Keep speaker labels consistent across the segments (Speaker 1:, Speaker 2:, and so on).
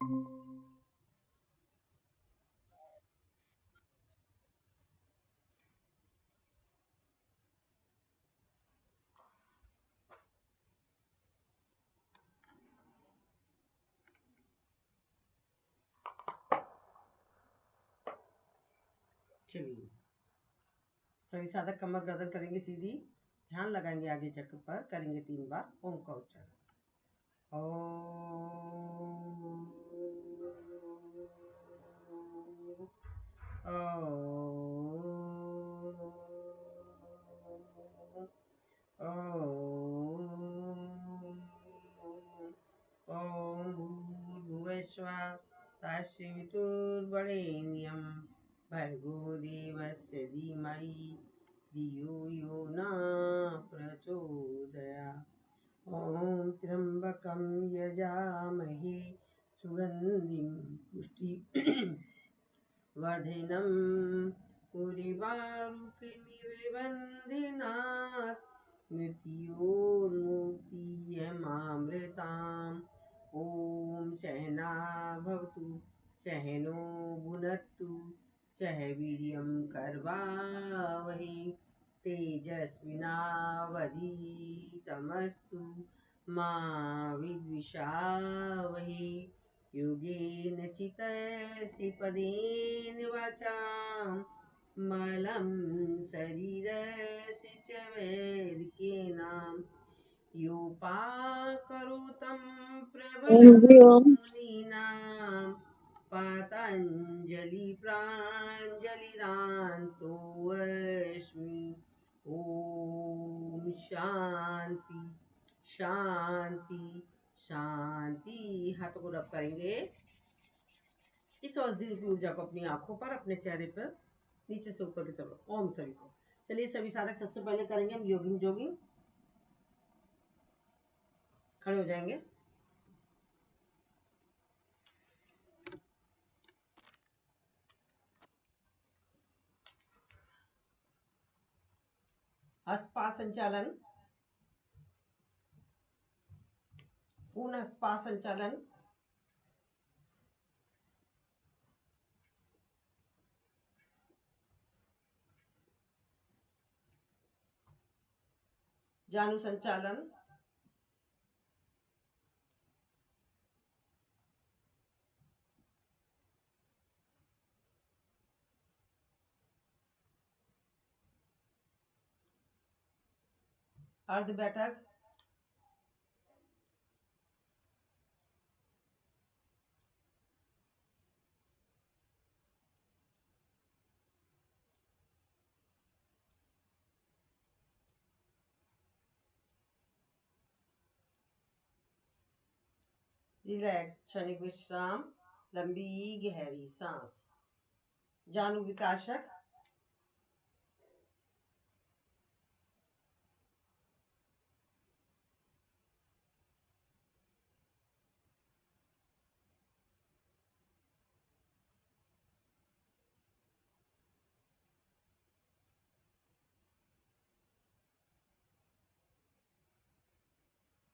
Speaker 1: चलिए, सभी साधक कमर गर्दन करेंगे सीधी, ध्यान लगाएंगे आगे चक्र पर, करेंगे 3 बार ओम का उच्चारण। ओम भूर्भुवस्सुः तत्सवितुर्वरेण्यं भर्गो देवस्य धीमहि धियो यो न प्रचोदयात्। ॐ त्र्यम्बकं यजामहे सुगन्धिं पुष्टिवर्धनं उर्वारुकमिव बन्धनात् मृत्योर्मुक्तियमामृताम्। ॐ सहना भवतु सहनो भुनक्तु सह वीर्यं करवावहै तेजस्विनावधीतमस्तु मा विद्विषावहै। योगेन चितस्य पदेन वाचां मलं शरीरस्य च वैरिकेणां योपाकरोतं प्रबलमुनीनां पातञ्जलि प्राञ्जलिरान्तोऽस्मि। ॐ शांति शांति शांति। हाथों को रब करेंगे। इस औषधि की ऊर्जा को अपनी आंखों पर, अपने चेहरे पर नीचे से ऊपर की तरफ। ओम सभी को। चलिए सभी साधक सबसे पहले करेंगे हम जोगिंग। खड़े हो जाएंगे। हस्तपाद संचालन, पूर्ण हस्तपाद संचालन। जानु संचालन, अर्ध बैठक, रिलैक्स क्षणिक विश्राम, लंबी गहरी सांस। जानु विकासक,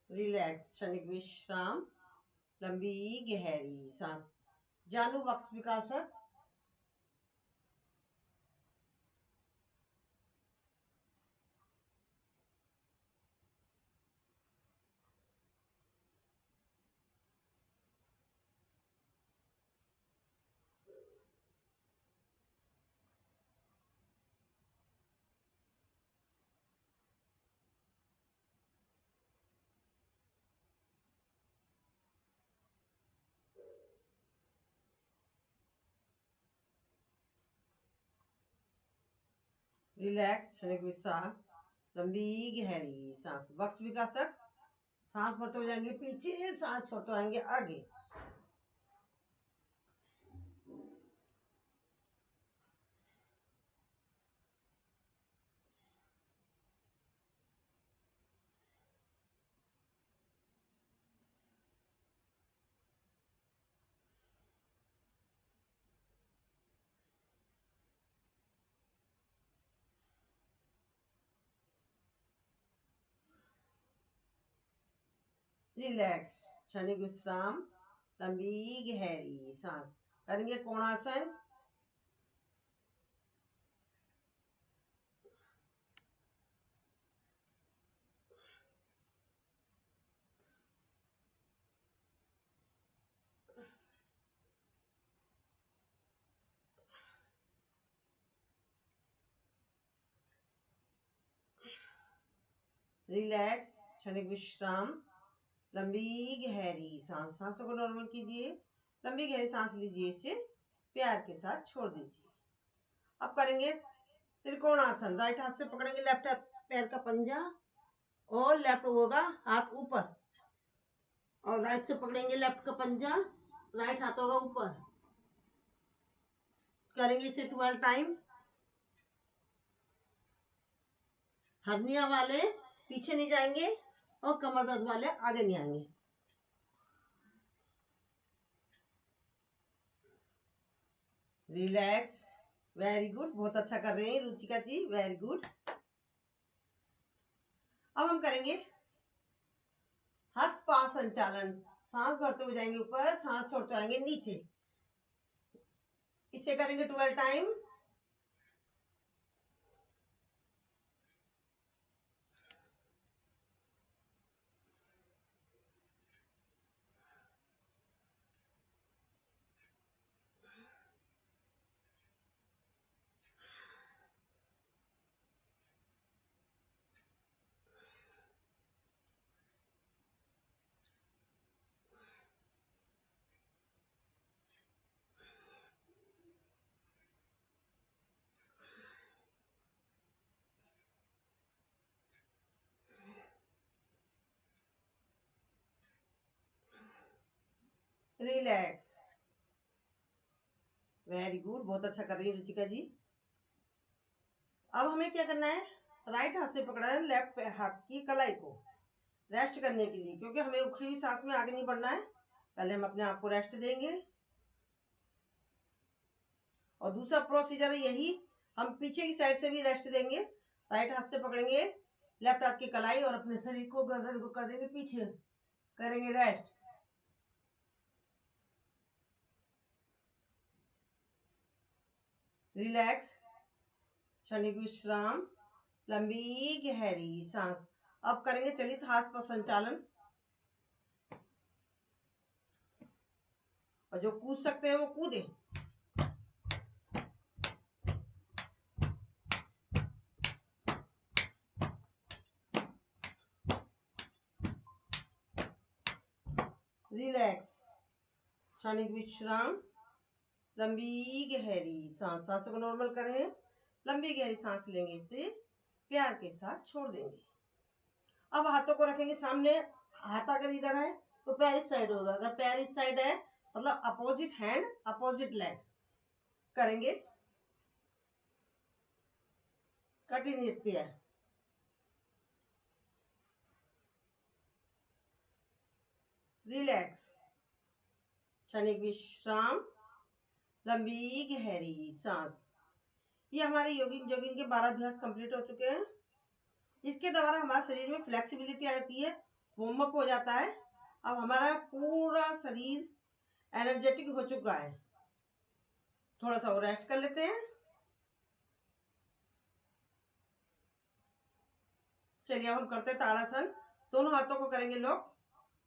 Speaker 1: रिलैक्स क्षणिक विश्राम, लंबी गहरी सांस। जानु वक्ष विकासक, रिलैक्स क्षणिक विश्राम, लंबी गहरी सांस। वक्ष विकासक, सांस भरते हो जाएंगे पीछे, सांस छोड़ते आएंगे आगे। रिलैक्स क्षणिक विश्राम, लंबी गहरी सांस। करेंगे कोणासन। रिलैक्स, क्षणिक विश्राम, लंबी गहरी सांस। सांसों को नॉर्मल कीजिए, लंबी गहरी सांस लीजिए, इसे प्यार के साथ छोड़ दीजिए। अब करेंगे त्रिकोणासन। राइट हाथ से पकड़ेंगे लेफ्ट हाथ पैर का पंजा और लेफ्ट होगा हाथ ऊपर, और राइट से पकड़ेंगे लेफ्ट का पंजा, राइट हाथ होगा ऊपर। करेंगे इसे 12 टाइम। हर्निया वाले पीछे नहीं जाएंगे और कमर दर्द वाले आगे नहीं आएंगे। रिलैक्स, वेरी गुड, बहुत अच्छा कर रहे हैं रुचिका जी, वेरी गुड। अब हम करेंगे हस्तपाद संचालन। सांस भरते हुए जाएंगे ऊपर, सांस छोड़ते आएंगे नीचे। इसे करेंगे 12 टाइम। रिलैक्स, वेरी गुड, बहुत अच्छा कर रही है रुचिका जी। अब हमें क्या करना है, राइट हाथ से पकड़ना है लेफ्ट हाथ की कलाई को रेस्ट करने के लिए, क्योंकि हमें उखड़ी हुई सांस में आगे नहीं बढ़ना है। पहले हम अपने आप को रेस्ट देंगे, और दूसरा प्रोसीजर है यही, हम पीछे की साइड से भी रेस्ट देंगे। राइट हाथ से पकड़ेंगे लेफ्ट हाथ की कलाई और अपने शरीर को, गर्दन को कर देंगे पीछे, करेंगे रेस्ट। रिलैक्स, क्षणिक विश्राम, लंबी गहरी सांस। अब करेंगे चलित हाथ पर संचालन, और जो कूद सकते हैं वो कूदे। रिलैक्स, क्षणिक विश्राम, लंबी गहरी सांस। सांसों को नॉर्मल करें, लंबी गहरी सांस लेंगे, इसे प्यार के साथ छोड़ देंगे। अब हाथों को रखेंगे सामने। हाथ अगर इधर है तो पैर इस साइड होगा, अगर पैर इस साइड है मतलब अपोजिट हैंड अपोजिट लेग करेंगे। कठिन नृत्य है। रिलैक्स, क्षणिक विश्राम, लंबी गहरी सांस। ये हमारे जॉगिंग के 12 अभ्यास कंप्लीट हो चुके हैं। इसके द्वारा हमारे शरीर में फ्लेक्सिबिलिटी आती है, वार्म अप हो जाता है। अब हमारा पूरा शरीर एनर्जेटिक हो चुका है। थोड़ा सा और रेस्ट कर लेते हैं। चलिए अब हम करते हैं ताड़ासन। दोनों हाथों को करेंगे लॉक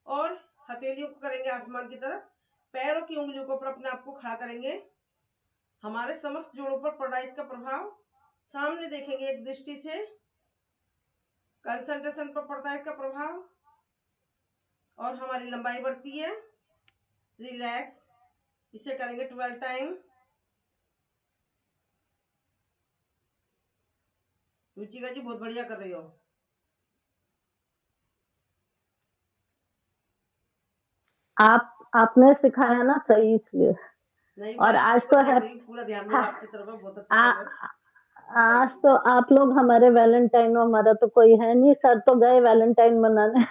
Speaker 1: और हथेलियों को करेंगे आसमान की तरफ। पैरों की उंगलियों के ऊपर अपने आप को खड़ा करेंगे। हमारे समस्त जोड़ों पर पड़ रहा है इसका प्रभाव। सामने देखेंगे एक दृष्टि से, कंसंट्रेशन पर पड़ता है इसका प्रभाव, और हमारी लंबाई बढ़ती है। रिलैक्स, इसे करेंगे 12 टाइम। रुचिका जी बहुत बढ़िया कर रही हो।
Speaker 2: आपने सिखाया ना सही, इसलिए।
Speaker 1: नहीं,
Speaker 2: और
Speaker 1: मैं
Speaker 2: आज
Speaker 1: आपको
Speaker 2: तो
Speaker 1: देख
Speaker 2: है,
Speaker 1: रही हूँ, पूरा ध्यान मेरा आपकी तरफ है, बहुत अच्छा
Speaker 2: आ,
Speaker 1: कर रहे हो।
Speaker 2: आज तो आप लोग हमारे वैलेंटाइन, हमारा तो कोई है नहीं, सर तो गए वैलेंटाइन मनाने।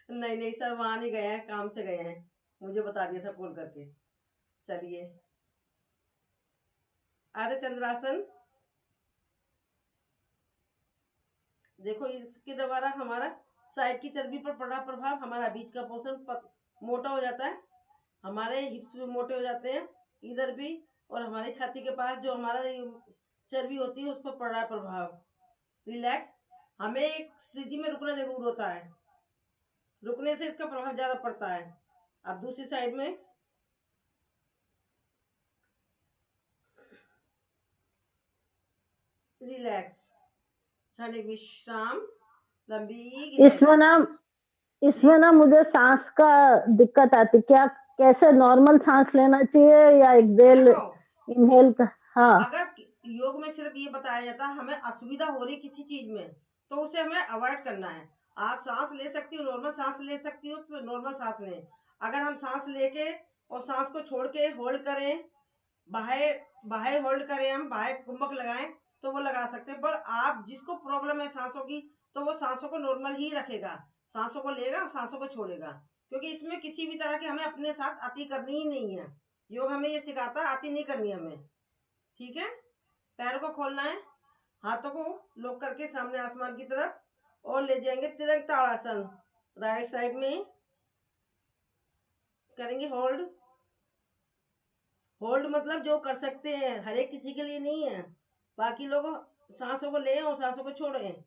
Speaker 1: नहीं नहीं सर, वहां नहीं गए हैं, काम से गए हैं, मुझे बता दिया था कॉल करके। चलिए आधे चंद्रासन। देखो इसके द्वारा हमारा साइड की चर्बी पर पड़ा प्रभाव, हमारा बीच का पोषण मोटा हो जाता है, हमारे हिप्स भी मोटे हो जाते हैं इधर भी, और हमारी छाती के पास जो हमारा चर्बी होती है उस पर पड़ रहा है प्रभाव। रिलैक्स, हमें एक स्थिति में रुकना जरूर होता है, रुकने से इसका प्रभाव ज्यादा पड़ता है। अब दूसरी साइड में रिलैक्स, क्षणिक विश्राम, लंबी
Speaker 2: इसमें
Speaker 1: गहरी।
Speaker 2: ना
Speaker 1: जी,
Speaker 2: इसमें ना मुझे सांस का दिक्कत आती, क्या कैसे नॉर्मल सांस लेना चाहिए या एक्सेल
Speaker 1: देखो,
Speaker 2: इनहेल का? हाँ।
Speaker 1: अगर योग में सिर्फ ये बताया जाता है हमें असुविधा हो रही किसी चीज में, तो उसे हमें अवॉइड करना है। आप सांस ले सकती हो, नॉर्मल सांस ले सकती हो तो नॉर्मल सांस लें। अगर हम सांस लेके और सांस को छोड़ के होल्ड करें, बाहे बाहे होल्ड करें, हम बाहे कुंभक लगाएं तो वो लगा सकते हैं। पर आप जिसको प्रॉब्लम है सांसों की, तो वो सांसों को नॉर्मल ही रखेगा, सांसों को लेगा और सांसों को छोड़ेगा, क्योंकि इसमें किसी भी तरह की हमें अपने साथ अति करनी ही नहीं है। योग हमें ये सिखाता है अति नहीं करनी हमें। ठीक है, पैरों को खोलना है, हाथों को लॉक करके सामने आसमान की तरफ, और ले जाएंगे तिरंग ताड़ासन। राइट साइड में करेंगे होल्ड। होल्ड मतलब जो कर सकते हैं, हर एक किसी के लिए नहीं है। बाकी लोग सांसों को लें और सांसों को छोड़ें।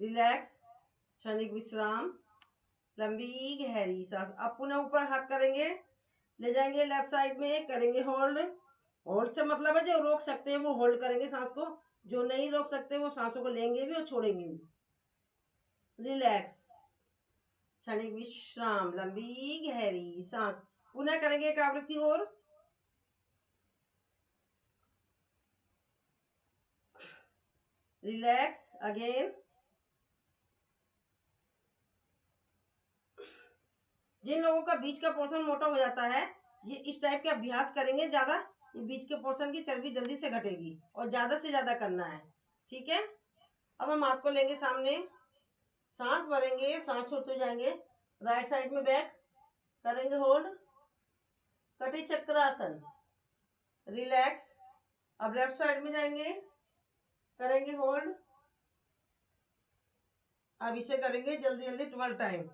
Speaker 1: रिलैक्स, क्षणिक विश्राम, लंबी गहरी सांस। अब पुनः ऊपर हाथ करेंगे, ले जाएंगे लेफ्ट साइड में, करेंगे होल्ड। होल्ड से मतलब है जो रोक सकते हैं वो होल्ड करेंगे सांस को, जो नहीं रोक सकते वो सांसों को लेंगे भी और छोड़ेंगे भी। रिलैक्स, क्षणिक विश्राम, लंबी गहरी सांस। पुनः करेंगे एक आवृत्ति और। Relax again. जिन लोगों का बीच का पोर्शन मोटा हो जाता है, ये इस टाइप के अभ्यास करेंगे ज्यादा, ये बीच के पोर्शन की चर्बी जल्दी से घटेगी, और ज्यादा से ज्यादा करना है। ठीक है, अब हम हाथ को लेंगे सामने, सांस भरेंगे, सांस छोड़ते जाएंगे, राइट साइड में बैक करेंगे होल्ड, कटी चक्रासन। रिलैक्स, अब लेफ्ट साइड में जाएंगे, करेंगे होल्ड। अब इसे करेंगे जल्दी जल्दी 12 टाइम।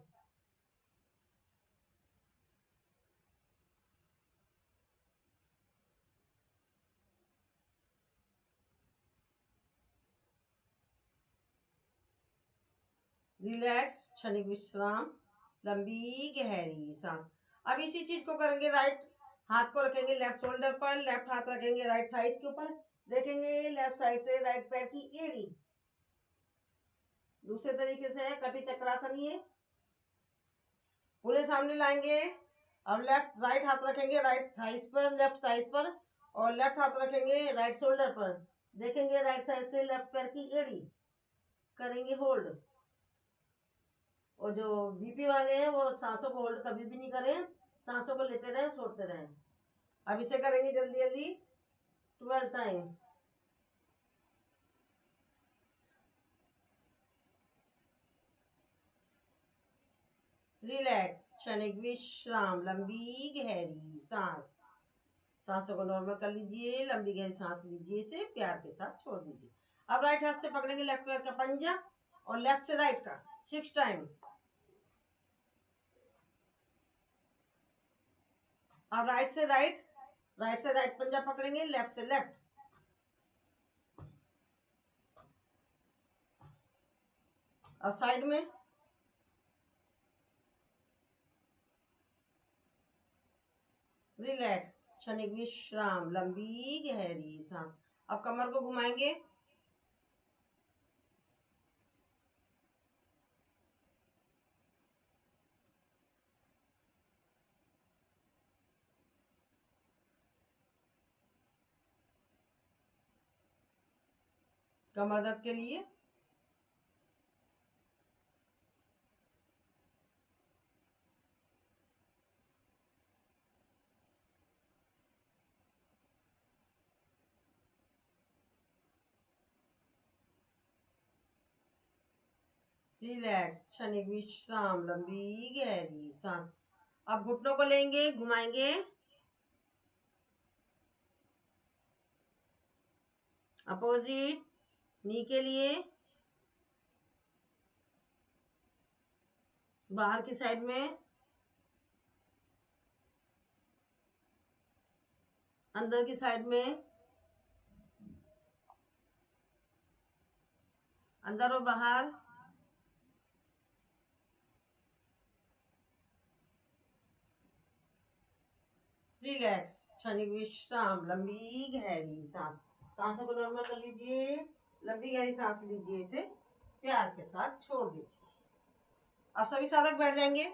Speaker 1: रिलैक्स, क्षणिक विश्राम, लंबी गहरी सांस। अब इसी चीज को करेंगे, राइट हाथ को रखेंगे लेफ्ट शोल्डर पर, लेफ्ट हाथ रखेंगे राइट थाइस के ऊपर, देखेंगे लेफ्ट साइड से राइट पैर की एड़ी। दूसरे तरीके से है कटी चक्रासन ये। पूरे सामने लाएंगे, अब लेफ्ट राइट हाथ रखेंगे राइट थाइस पर, लेफ्ट थाइस पर, और लेफ्ट हाथ रखेंगे राइट शोल्डर पर, देखेंगे राइट साइड से लेफ्ट पैर की एड़ी, करेंगे होल्ड। और जो बीपी वाले हैं वो सांसों को होल्ड कभी भी नहीं करें, सांसों को लेते रहें छोड़ते रहें। अब इसे करेंगे जल्दी जल्दी 12 टाइम। रिलैक्स, क्षणिक विश्राम, लंबी गहरी सांस। सांसों को नॉर्मल कर लीजिए, लंबी गहरी सांस लीजिए, इसे प्यार के साथ छोड़ दीजिए। अब राइट हाथ से पकड़ेंगे लेफ्ट पैर का पंजा, और लेफ्ट से राइट का 6 टाइम। अब राइट से राइट पंजा पकड़ेंगे, लेफ्ट से लेफ्ट। अब साइड में रिलैक्स, क्षणिक विश्राम, लंबी गहरी सांस। अब कमर को घुमाएंगे, कमर दर्द के लिए। रिलैक्स, क्षणिक विश्राम, लंबी गहरी सांस। अब घुटनों को लेंगे, घुमाएंगे, अपोजिट नी के लिए, बाहर की साइड में। अंदर की साइड में, अंदर और बाहर। रिलैक्स, क्षणिक विश्राम, लंबी गहरी सांस। सांसों को नॉर्मल कर लीजिए, लंबी गहरी सांस लीजिए, इसे प्यार के साथ छोड़ दीजिए। आप सभी साधक बैठ जाएंगे।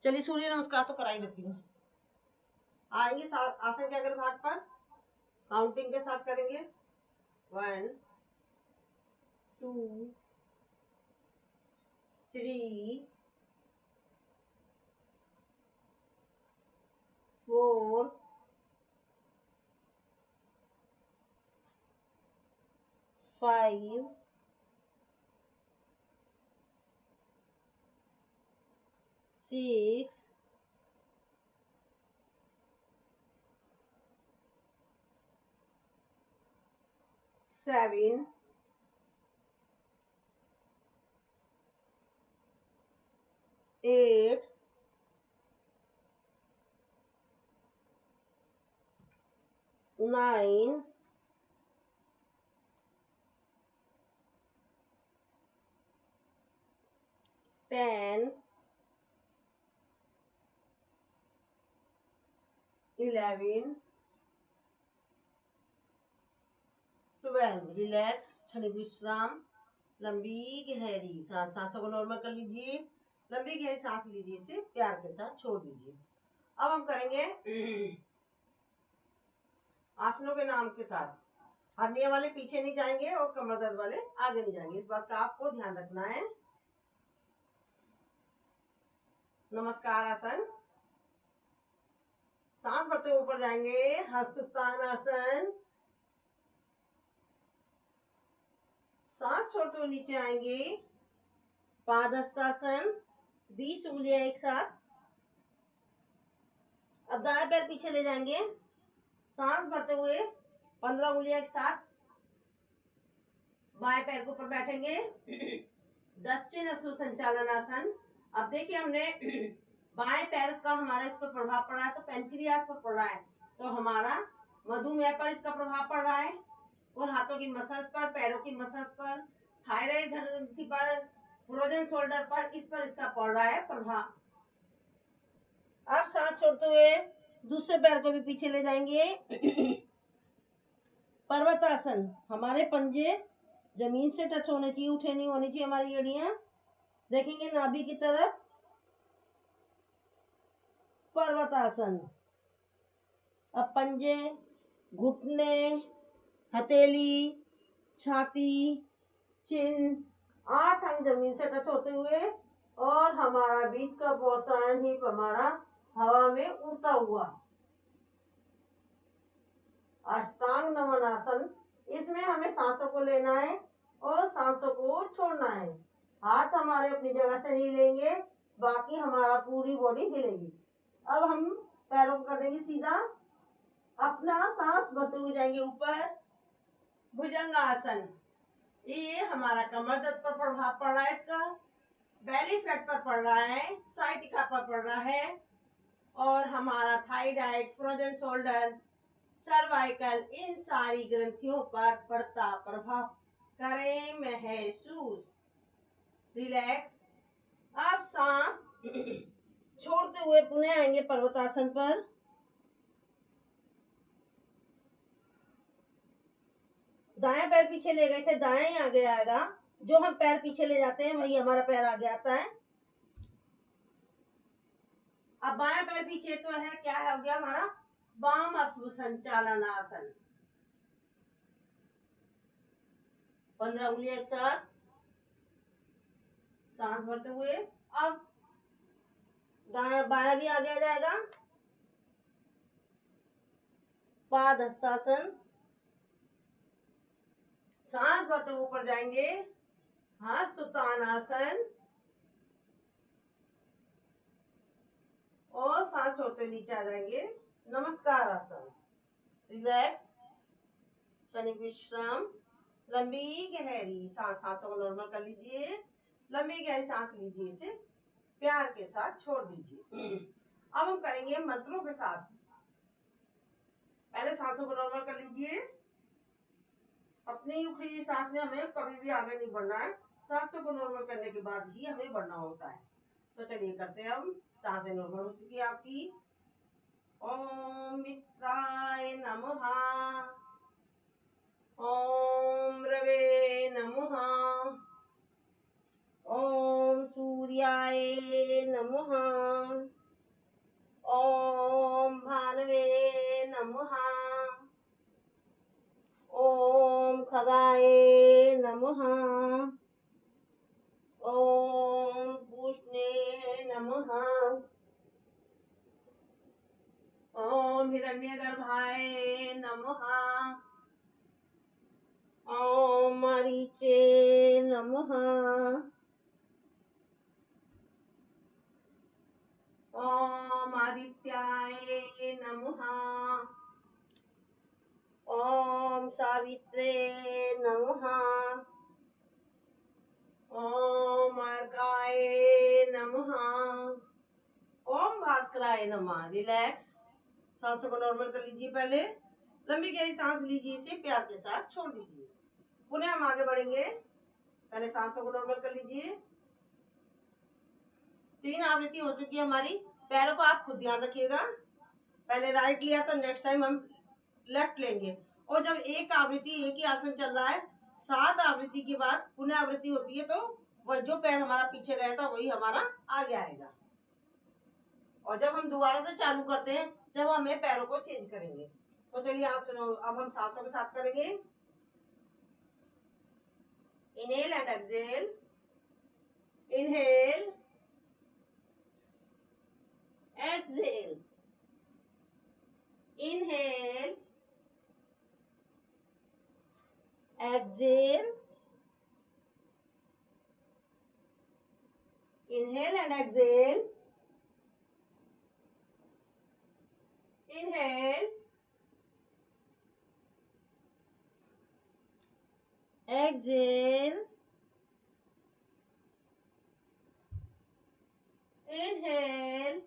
Speaker 1: चलिए सूर्य नमस्कार तो करा ही देती हूँ। आएंगे आसन के अग्रभाग पर, काउंटिंग के साथ करेंगे। 1 2 3 4 5 6 7 8 9 10 11 12। रिलैक्स, क्षणिक विश्राम, लंबी गहरी सांस। सांसों को नॉर्मल कर लीजिए, लंबी गहरी सांस लीजिए, इसे प्यार के साथ छोड़ दीजिए। अब हम करेंगे आसनों के नाम के साथ। हरनिया वाले पीछे नहीं जाएंगे और कमर दर्द वाले आगे नहीं जाएंगे, इस बात का आपको ध्यान रखना है। नमस्कार आसन, सांस भरते हुए ऊपर जाएंगे, हस्तोत्थान आसन। सांस छोड़ते हुए नीचे आएंगे, पादहस्तासन, 20 उंगलियां एक साथ। अब दाएं पैर पीछे ले जाएंगे, सांस भरते हुए 15 उंगलियां एक साथ। बाएं पैर के ऊपर बैठेंगे, दक्षिण अश्व संचालन आसन। अब देखिए हमने बाएं पैर का हमारा इस पर प्रभाव पड़ा है, तो पेनक्रियास पर पड़ रहा है, तो हमारा मधुमेह पर इसका प्रभाव पड़ रहा है, और हाथों की मसल्स पर, पैरों की मसल्स पर, थायराइड ग्रंथि पर, फ्रोजन शोल्डर पर, इस पर इसका पड़ रहा है प्रभाव। अब सांस छोड़ते हुए दूसरे पैर को भी पीछे ले जाएंगे। पर्वतासन, हमारे पंजे जमीन से टच होने चाहिए, उठे नहीं होनी चाहिए हमारी एड़ियां। देखेंगे नाभि की तरफ। पर्वतासन। अब पंजे, घुटने, हथेली, छाती, चिन, 8 अंग जमीन से टच होते हुए, और हमारा बीच का पोर्शन ही हमारा हवा में उड़ता हुआ। अष्टांग नमन आसन, इसमें हमें सांसों को लेना है और सांसों को छोड़ना है। हाथ हमारे अपनी जगह से नहीं लेंगे, बाकी हमारा पूरी बॉडी हिलेगी। अब हम पैरों को कर देंगे सीधा, अपना सांस भरते हुए जाएंगे ऊपर। भुजंगासन, ये हमारा कमर दर्द पर प्रभाव पड़ रहा है, इसका बेली फैट पर पड़ रहा है, साइटिका पर पड़ रहा है, और हमारा थायराइड, फ्रोजन शोल्डर, सर्वाइकल, इन सारी ग्रंथियों पर पड़ता प्रभाव करें महसूस। रिलैक्स। अब सांस छोड़ते हुए पुनः आएंगे पर्वतासन पर। दाएं पैर पीछे ले गए थे, दाएं ही आगे आएगा। जो हम पैर पीछे ले जाते हैं वही हमारा पैर आगे आता है। अब बाएं पैर पीछे तो है, क्या हो गया हमारा वाम अश्व संचालन आसन। 15 उंगलियां एक साथ, सांस भरते हुए। अब दाया बाया भी आगे आ जाएगा। पादहस्तासन, सांस भरते हुए ऊपर जाएंगे, हस्तोत्थान आसन, और सांस छोड़ते नीचे आ जाएंगे, नमस्कार आसन। रिलैक्स, क्षणिक विश्राम, लंबी गहरी सांस। सांसों को नॉर्मल कर लीजिए, लंबी गहरी सांस लीजिए, इसे प्यार के साथ छोड़ दीजिए। अब हम करेंगे मंत्रों के साथ। पहले सांसों को नॉर्मल कर लीजिए। अपनी उखड़ी हुई सांस में हमें कभी भी आगे नहीं बढ़ना है, सांसों को नॉर्मल करने के बाद ही हमें बढ़ना होता है। तो चलिए करते हैं, हम सांसें नॉर्मल हो चुकी है आपकी। ओम मित्राय नमः, ओम रवे नमः, ओम सूर्याय नमः, ओम भानवे नमः, ओम खगाय नमः, ओम पूष्णे नमः, ओम हिरण्यगर्भाय नमः, ओम मरीचे नमः, ओम आदित्याय नमः, ओम सावित्रे नमः, ओम अर्काय नमः, ओम भास्कराय नमः। रिलैक्स, सांसों को नॉर्मल कर लीजिए। पहले लंबी गहरी सांस लीजिए, इसे प्यार के साथ छोड़ दीजिए। पुनः हम आगे बढ़ेंगे। पहले सांसों को नॉर्मल कर लीजिए। 3 आवृत्ति हो चुकी है हमारी। पैरों को आप खुद ध्यान रखिएगा। पहले राइट लिया तो नेक्स्ट टाइम हम लेफ्ट लेंगे। और जब एक आवृत्ति, एक ही आसन चल रहा है, 7 आवृत्ति के बाद पुनः आवृत्ति होती है, तो वह जो पैर हमारा पीछे गया था वही हमारा आगे आएगा। और जब हम दोबारा से चालू करते हैं, जब हमें पैरों को चेंज करेंगे। तो चलिए आप सुनो, अब हम सांसों के साथ करेंगे। Inhale and exhale, inhale, exhale, inhale, exhale, inhale and exhale, inhale, exhale, inhale,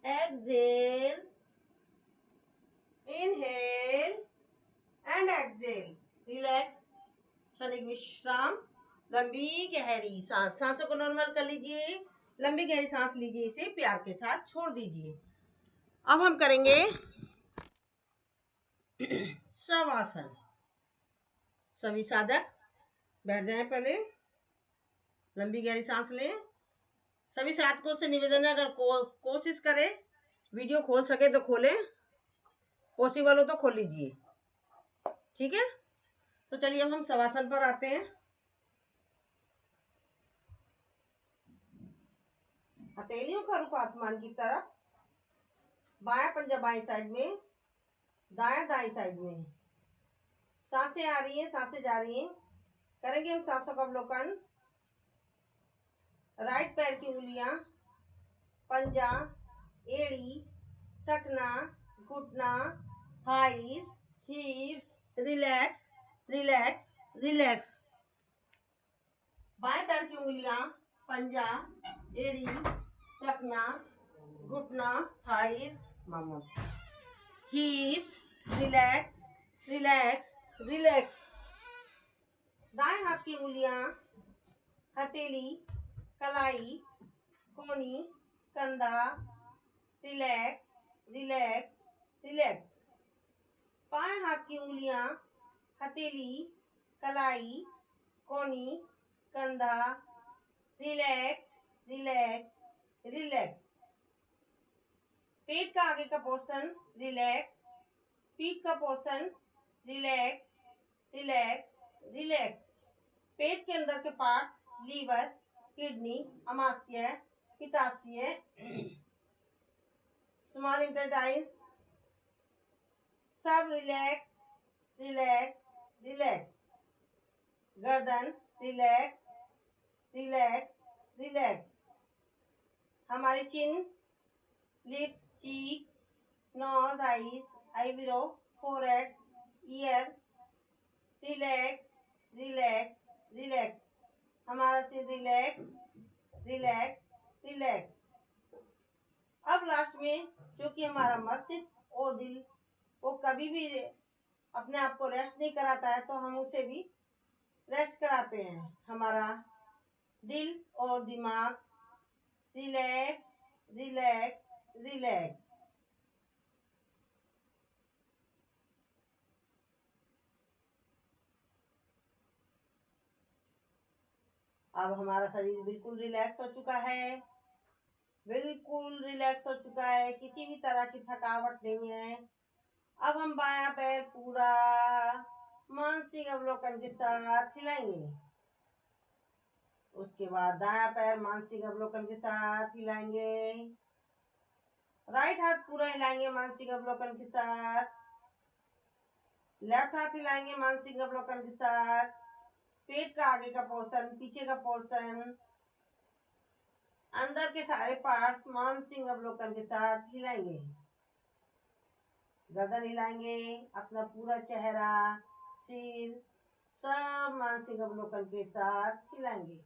Speaker 1: exhale, inhale and exhale. Relax, क्षणिक विश्राम। लंबी गहरी सांस, सांसों को नॉर्मल कर लीजिए। लंबी गहरी सांस लीजिए, इसे प्यार के साथ छोड़ दीजिए। अब हम करेंगे शवासन। सभी साधक बैठ जाएं। पहले लंबी गहरी सांस लें। सभी साधकों से निवेदन है, अगर कोशिश करें वीडियो खोल सके तो खोलें, पॉसिबल हो तो खोल लीजिए। ठीक है, तो चलिए अब हम शवासन पर आते हैं। हथेलियों का रुख आसमान की तरफ, बायां पंजा बाईं साइड में, दायां दाईं साइड में। सांसें आ रही हैं, सांसें जा रही हैं। करेंगे हम सांसों का अवलोकन। राइट पैर की उंगलियां, पंजा, एड़ी, टखना, घुटना, थाइस, हिप्स, रिलैक्स रिलैक्स रिलैक्स। बाएं पैर की उंगलियां, पंजा, एड़ी, टखना, घुटना, थाइस, मामू, हिप्स, रिलैक्स रिलैक्स रिलैक्स। दाएं हाथ की उंगलियां, हथेली, कलाई, कोनी, कंधा, रिलैक्स रिलैक्स रिलैक्स। बाएं हाथ की उंगलियां, हथेली, कलाई, कोनी, कंधा, रिलैक्स रिलैक्स रिलैक्स। पेट का आगे का पोर्शन रिलैक्स, पीठ का पोर्शन रिलैक्स रिलैक्स रिलैक्स। पेट के अंदर के पार्ट्स, लीवर, किडनी, अमाशय, पित्ताशय, स्मॉल इंटेस्टाइन्स, सब रिलैक्स रिलैक्स रिलैक्स। गर्दन रिलैक्स रिलैक्स रिलैक्स। हमारी chin, lips, cheek, nose, eyes, eyebrow, forehead, ear, relax relax relax. हमारा सिर रिलैक्स रिलैक्स रिलैक्स। अब लास्ट में क्योंकि हमारा मस्तिष्क और दिल वो कभी भी अपने आप को रेस्ट नहीं कराता है, तो हम उसे भी रेस्ट कराते हैं। हमारा दिल और दिमाग रिलैक्स रिलैक्स रिलैक्स। अब हमारा शरीर बिल्कुल रिलैक्स हो चुका है, बिल्कुल रिलैक्स हो चुका है, किसी भी तरह की थकावट नहीं है। अब हम बायां पैर पूरा मानसिक अवलोकन के साथ हिलाएंगे। उसके बाद दायां पैर मानसिक अवलोकन के साथ हिलाएंगे। राइट हाथ पूरा हिलाएंगे मानसिक अवलोकन के साथ। लेफ्ट हाथ हिलाएंगे मानसिक अवलोकन के साथ। पेट का आगे का पोर्शन, पीछे का पोर्शन, अंदर के सारे पार्ट्स मानसिक अवलोकन के साथ हिलाएंगे। गर्दन हिलाएंगे, अपना पूरा चेहरा, सिर, सब मानसिक अवलोकन के साथ हिलाएंगे।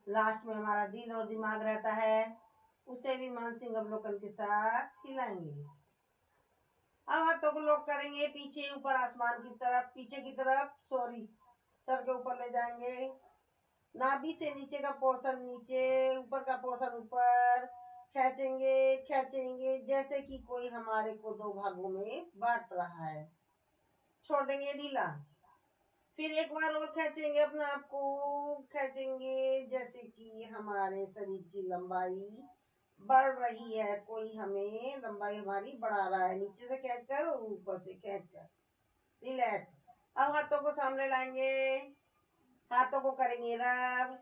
Speaker 1: लास्ट में हमारा दिल और दिमाग रहता है, उसे भी मानसिक अवलोकन के साथ हिलाएंगे। अब हाथों को लॉक करेंगे पीछे, ऊपर आसमान की तरफ, पीछे की तरफ, सर के ऊपर ले जाएंगे। नाभि से नीचे का पोर्शन नीचे, ऊपर का पोर्शन ऊपर, खींचेंगे खींचेंगे जैसे कि कोई हमारे को दो भागों में बांट रहा है। छोड़ देंगे ढीला, फिर एक बार और खींचेंगे अपने आप को, खींचेंगे जैसे कि हमारे शरीर की लंबाई बढ़ रही है, कोई हमें लंबाई हमारी बढ़ा रहा है। नीचे से खींच कर और ऊपर से खींच कर, रिलैक्स। अब हाथों को सामने लाएंगे, हाथों को करेंगे रब।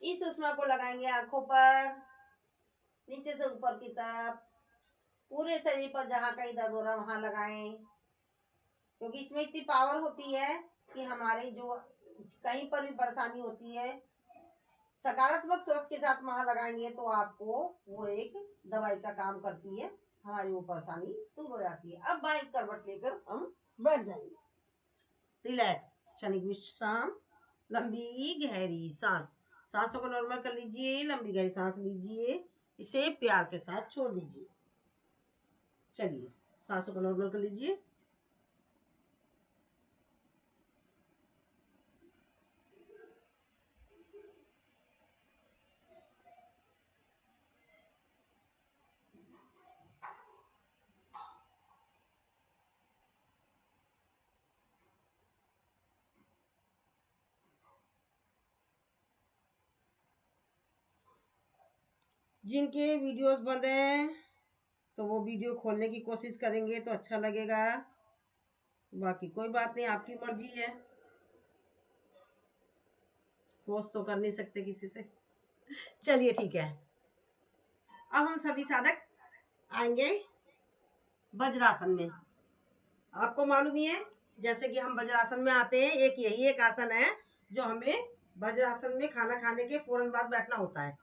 Speaker 1: इस सुषमा को लगाएंगे आंखों पर, नीचे से ऊपर की तरफ, पूरे शरीर पर जहां कहीं दर्द हो रहा वहां लगाएं, क्योंकि इसमें इतनी पावर होती है कि हमारे जो कहीं पर भी परेशानी होती है, सकारात्मक सोच के साथ वहां लगाएंगे तो आपको वो एक दवाई का काम करती है, हमारी वो परेशानी दूर हो जाती है। अब बाइक करवट लेकर हम बैठ जाएंगे। रिलैक्स, क्षणिक विश्राम, लंबी गहरी सांस। सांसों को नॉर्मल कर लीजिए, लंबी गहरी सांस लीजिए, इसे प्यार के साथ छोड़ दीजिए। चलिए, सांसों को नॉर्मल कर लीजिए। जिनके वीडियोस बंद हैं तो वो वीडियो खोलने की कोशिश करेंगे तो अच्छा लगेगा, बाकी कोई बात नहीं, आपकी मर्जी है, फोर्स तो कर नहीं सकते किसी से। चलिए ठीक है, अब हम सभी साधक आएंगे वज्रासन में। आपको मालूम ही है, जैसे कि हम वज्रासन में आते हैं, एक यही एक आसन है जो हमें वज्रासन में खाना खाने के फौरन बाद बैठना होता है,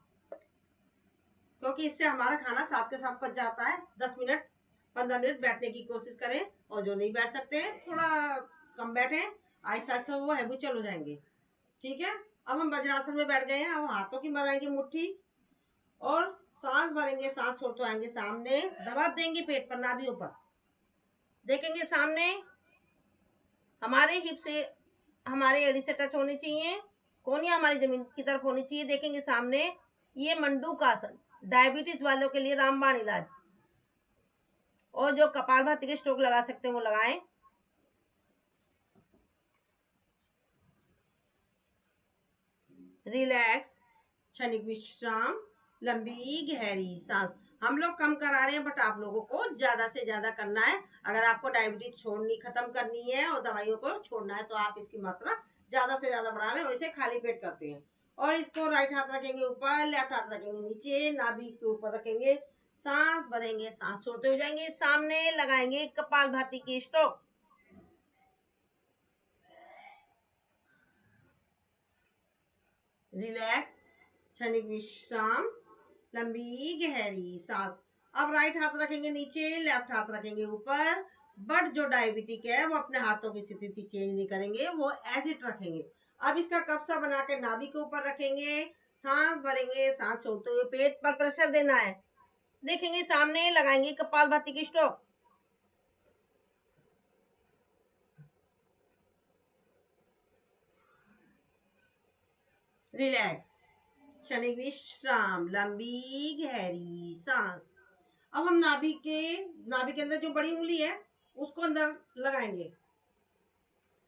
Speaker 1: क्योंकि इससे हमारा खाना साथ के साथ पच जाता है। 10 मिनट 15 मिनट बैठने की कोशिश करें, और जो नहीं बैठ सकते थोड़ा कम बैठे, आहिस्ता आहिस्ता वो हैबिचुअल हो जाएंगे। ठीक है, अब हम वज्रासन में बैठ गए हैं। अब हाथों की बनाएंगे मुट्ठी और सांस भरेंगे, सांस छोड़ते आएंगे सामने, दबाव देंगे पेट पर, नाभियों पर, देखेंगे सामने, हमारे हिप से हमारे एड़ी से टच होनी चाहिए, कोहनियां हमारी जमीन की तरफ होनी चाहिए, देखेंगे सामने। ये मंडूकासन, डायबिटीज वालों के लिए रामबाण इलाज, और जो कपालभाति के स्ट्रोक लगा सकते हैं वो लगाएं। रिलैक्स, क्षणिक विश्राम, लंबी गहरी सांस। हम लोग कम करा रहे हैं, बट आप लोगों को ज्यादा से ज्यादा करना है। अगर आपको डायबिटीज छोड़नी, खत्म करनी है और दवाइयों को छोड़ना है, तो आप इसकी मात्रा ज्यादा से ज्यादा बढ़ा लें, और इसे खाली पेट करते हैं। और इसको राइट हाथ रखेंगे ऊपर, लेफ्ट हाथ रखेंगे नीचे, नाभि के ऊपर रखेंगे, सांस भरेंगे, सांस छोड़ते हो जाएंगे, सामने लगाएंगे कपालभाति की स्ट्रोक। रिलैक्स, क्षणिक विश्राम, लंबी गहरी सांस। अब राइट हाथ रखेंगे नीचे, लेफ्ट हाथ रखेंगे ऊपर, बट जो डायबिटिक है वो अपने हाथों की स्थिति चेंज नहीं करेंगे, वो एसिड रखेंगे। अब इसका कप्सा बना के नाभि के ऊपर रखेंगे, सांस भरेंगे, सांस छोड़ते हुए पेट पर प्रेशर देना है, देखेंगे सामने, लगाएंगे कपालभाति की स्ट्रोक। रिलैक्स, क्षणिक विश्राम, लंबी गहरी सांस। अब हम नाभि के अंदर जो बड़ी उंगली है उसको अंदर लगाएंगे,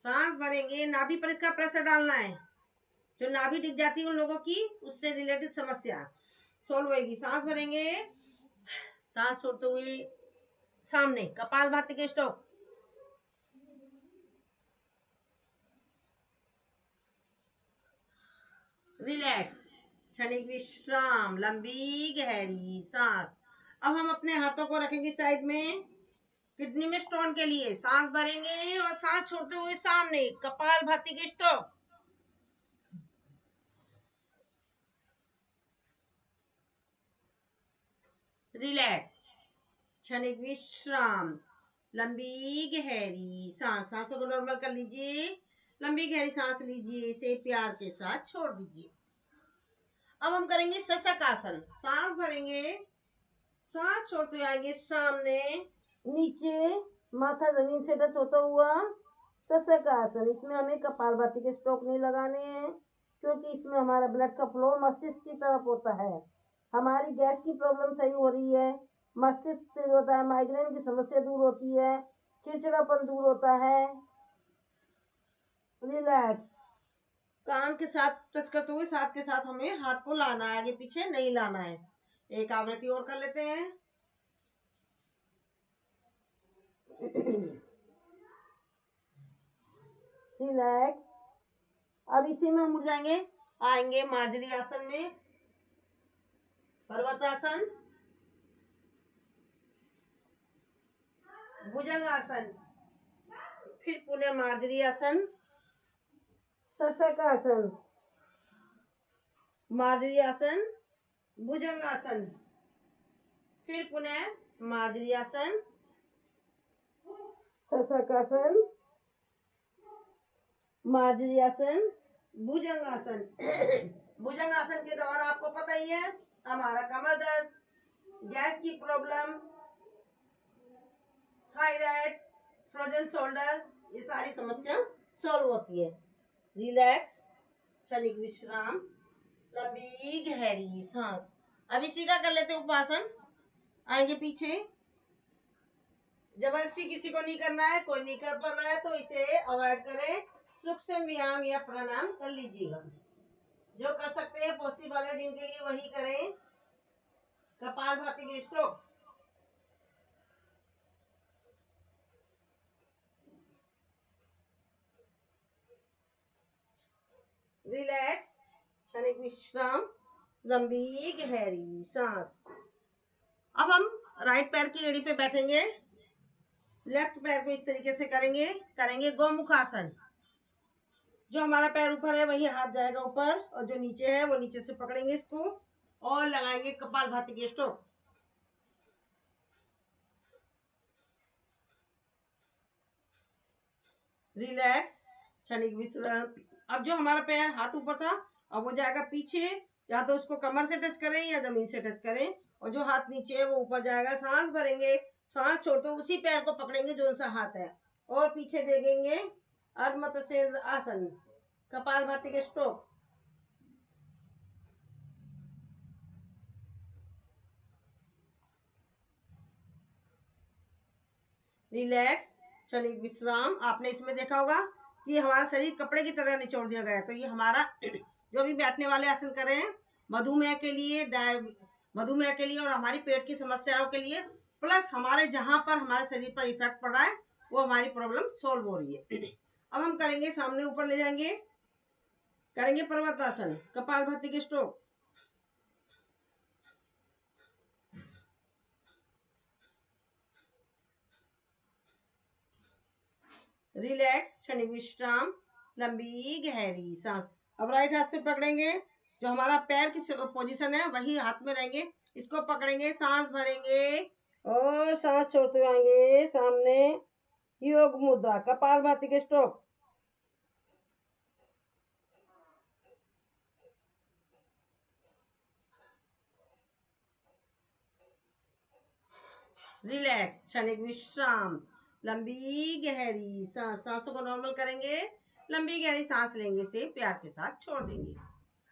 Speaker 1: सांस भरेंगे, नाभि पर इसका प्रेशर डालना है। जो नाभि दिख जाती है उन लोगों की, उससे रिलेटेड समस्या सॉल्व होगी। सांस भरेंगे, सांस छोड़ते हुए सामने कपालभाति के स्ट्रोक। रिलैक्स, क्षणिक विश्राम, लंबी गहरी सांस। अब हम अपने हाथों को रखेंगे साइड में, किडनी में स्टोन के लिए। सांस भरेंगे और सांस छोड़ते हुए सामने कपालभाति के स्ट्रोक। रिलैक्स, क्षणिक विश्राम, लंबी गहरी सांस। सांसों को नॉर्मल कर लीजिए, लंबी गहरी सांस लीजिए, इसे प्यार के साथ छोड़ दीजिए। अब हम करेंगे शशक आसन। सांस भरेंगे, सांस छोड़ते हुए आएंगे सामने, नीचे माथा जमीन से टच होता हुआ शशक आसन। इसमें हमें कपालभाति के स्ट्रोक नहीं लगाने हैं, क्योंकि इसमें हमारा ब्लड का फ्लो मस्तिष्क की तरफ होता है। हमारी गैस की प्रॉब्लम सही हो रही है, मस्तिष्क तेज होता है, माइग्रेन की समस्या दूर होती है, चिड़चिड़ापन दूर होता है। रिलैक्स, कान के साथ टच करते हुए साथ के साथ हमें हाथ को लाना है, आगे पीछे नहीं लाना है। एक आवृत्ति और कर लेते हैं। रिलैक्स, अब इसी में हम उठ जाएंगे, आएंगे मार्जरी आसन में, पर्वतासन, भुजंग आसन, फिर पुनः मार्जरी आसन, शशक आसन, मार्जरी आसन, भुजंग आसन, फिर पुनः मार्जरी आसन, शशक आसन, मार्जरी आसन, भुजंग आसन। भुजंग आसन के दौरान आपको पता ही है, हमारा कमर दर्द, गैस की प्रॉब्लम, थायराइड, फ्रोजन शोल्डर, ये सारी समस्या सॉल्व होती है। रिलैक्स, क्षणिक विश्राम, लंबी गहरी सांस। अब इसी का कर लेते उपवासन। आएंगे पीछे, जबरदस्ती किसी को नहीं करना है, कोई नहीं कर पा रहा है तो इसे अवॉइड करें, सूक्ष्म व्यायाम या प्राणायाम कर लीजिएगा। जो कर सकते हैं पॉसिबल है जिनके लिए वही करें। कपालभाति के स्ट्रोक। रिलैक्स, क्षणिक विश्राम, लंबी गहरी सांस। अब हम राइट पैर की एड़ी पे बैठेंगे, लेफ्ट पैर को इस तरीके से करेंगे गोमुख आसन। जो हमारा पैर ऊपर है वही हाथ जाएगा ऊपर, और जो नीचे है वो नीचे से पकड़ेंगे इसको और लगाएंगे कपालभाति के स्ट्रोक। रिलैक्स, क्षणिक विश्राम। अब जो हमारा पैर हाथ ऊपर था, अब वो जाएगा पीछे, या तो उसको कमर से टच करें या जमीन से टच करें, और जो हाथ नीचे है वो ऊपर जाएगा। सांस भरेंगे, सांस छोड़ते उसी पैर को पकड़ेंगे जो सा हाथ है, और पीछे देखेंगे अर्ध मत्स्य आसन, कपालभाति के स्ट्रोक। रिलैक्स, क्षणिक विश्राम। आपने इसमें देखा होगा कि हमारा शरीर कपड़े की तरह निचोड़ दिया गया है, तो ये हमारा जो भी बैठने वाले आसन कर रहे हैं, मधुमेह के लिए, मधुमेह के लिए और हमारी पेट की समस्याओं के लिए, प्लस हमारे जहां पर हमारे शरीर पर इफेक्ट पड़ रहा है वो हमारी प्रॉब्लम सॉल्व हो रही है। अब हम करेंगे, सामने ऊपर ले जाएंगे, करेंगे पर्वतासन, कपालभाति के स्ट्रोक। रिलैक्स, क्षणिक विश्राम, लंबी गहरी सांस। अब राइट हाथ से पकड़ेंगे, जो हमारा पैर की पोजीशन है वही हाथ में रहेंगे, इसको पकड़ेंगे, सांस भरेंगे और सांस छोड़ते आएंगे सामने, योग मुद्रा, कपालभाति के स्ट्रोक। रिलैक्स, क्षणिक विश्राम, लंबी गहरी सांस, सांसों को नॉर्मल करेंगे, लंबी गहरी सांस लेंगे से प्यार के साथ छोड़ देंगे।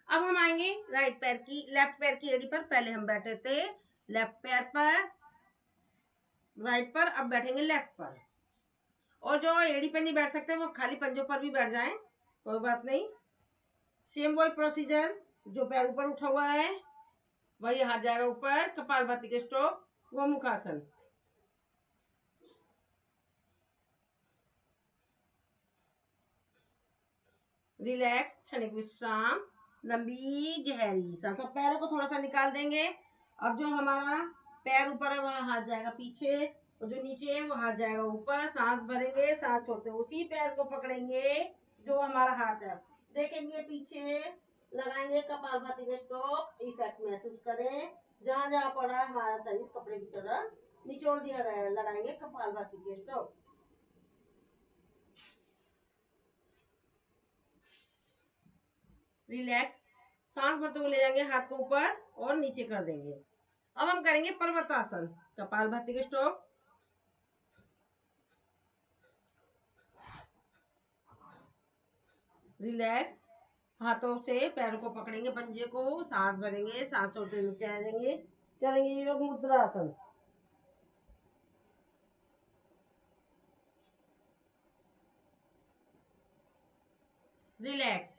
Speaker 1: अब हम आएंगे लेफ्ट पैर की एड़ी पर। पहले हम बैठे थे लेफ्ट पैर पर, राइट पर, अब बैठेंगे लेफ्ट पर। और जो एड़ी पे नहीं बैठ सकते वो खाली पंजों पर भी बैठ जाएं, कोई बात नहीं। सेम वही प्रोसीजर, जो पैर ऊपर उठा हुआ है वही हाथ जाएगा ऊपर, कपालभाति के स्ट्रोक, गोमुखासन। रिलैक्स, क्षणिक विश्राम, लंबी गहरी सांस। अब पैरों को थोड़ा सा निकाल देंगे। अब जो हमारा पैर ऊपर है वह हाथ जाएगा पीछे, और जो नीचे है वो हाथ जाएगा ऊपर। सांस भरेंगे, सांस छोड़ते उसी पैर को पकड़ेंगे जो हमारा हाथ है, देखेंगे पीछे, लगाएंगे कपालभाति के स्ट्रोक, इफेक्ट महसूस करें। जहां जहां पड़ा है हमारा शरीर कपड़े की तरह निचोड़ दिया गया है, लगाएंगे कपालभाति के स्ट्रोक। रिलैक्स, सांस भरते हुए ले जाएंगे हाथ को ऊपर और नीचे कर देंगे। अब हम करेंगे पर्वतासन, कपालभाति के स्ट्रोक। रिलैक्स, हाथों से पैरों को पकड़ेंगे, पंजे को, सांस भरेंगे, सांस छोड़ते नीचे आ जाएंगे, चलेंगे योग मुद्रासन। रिलैक्स,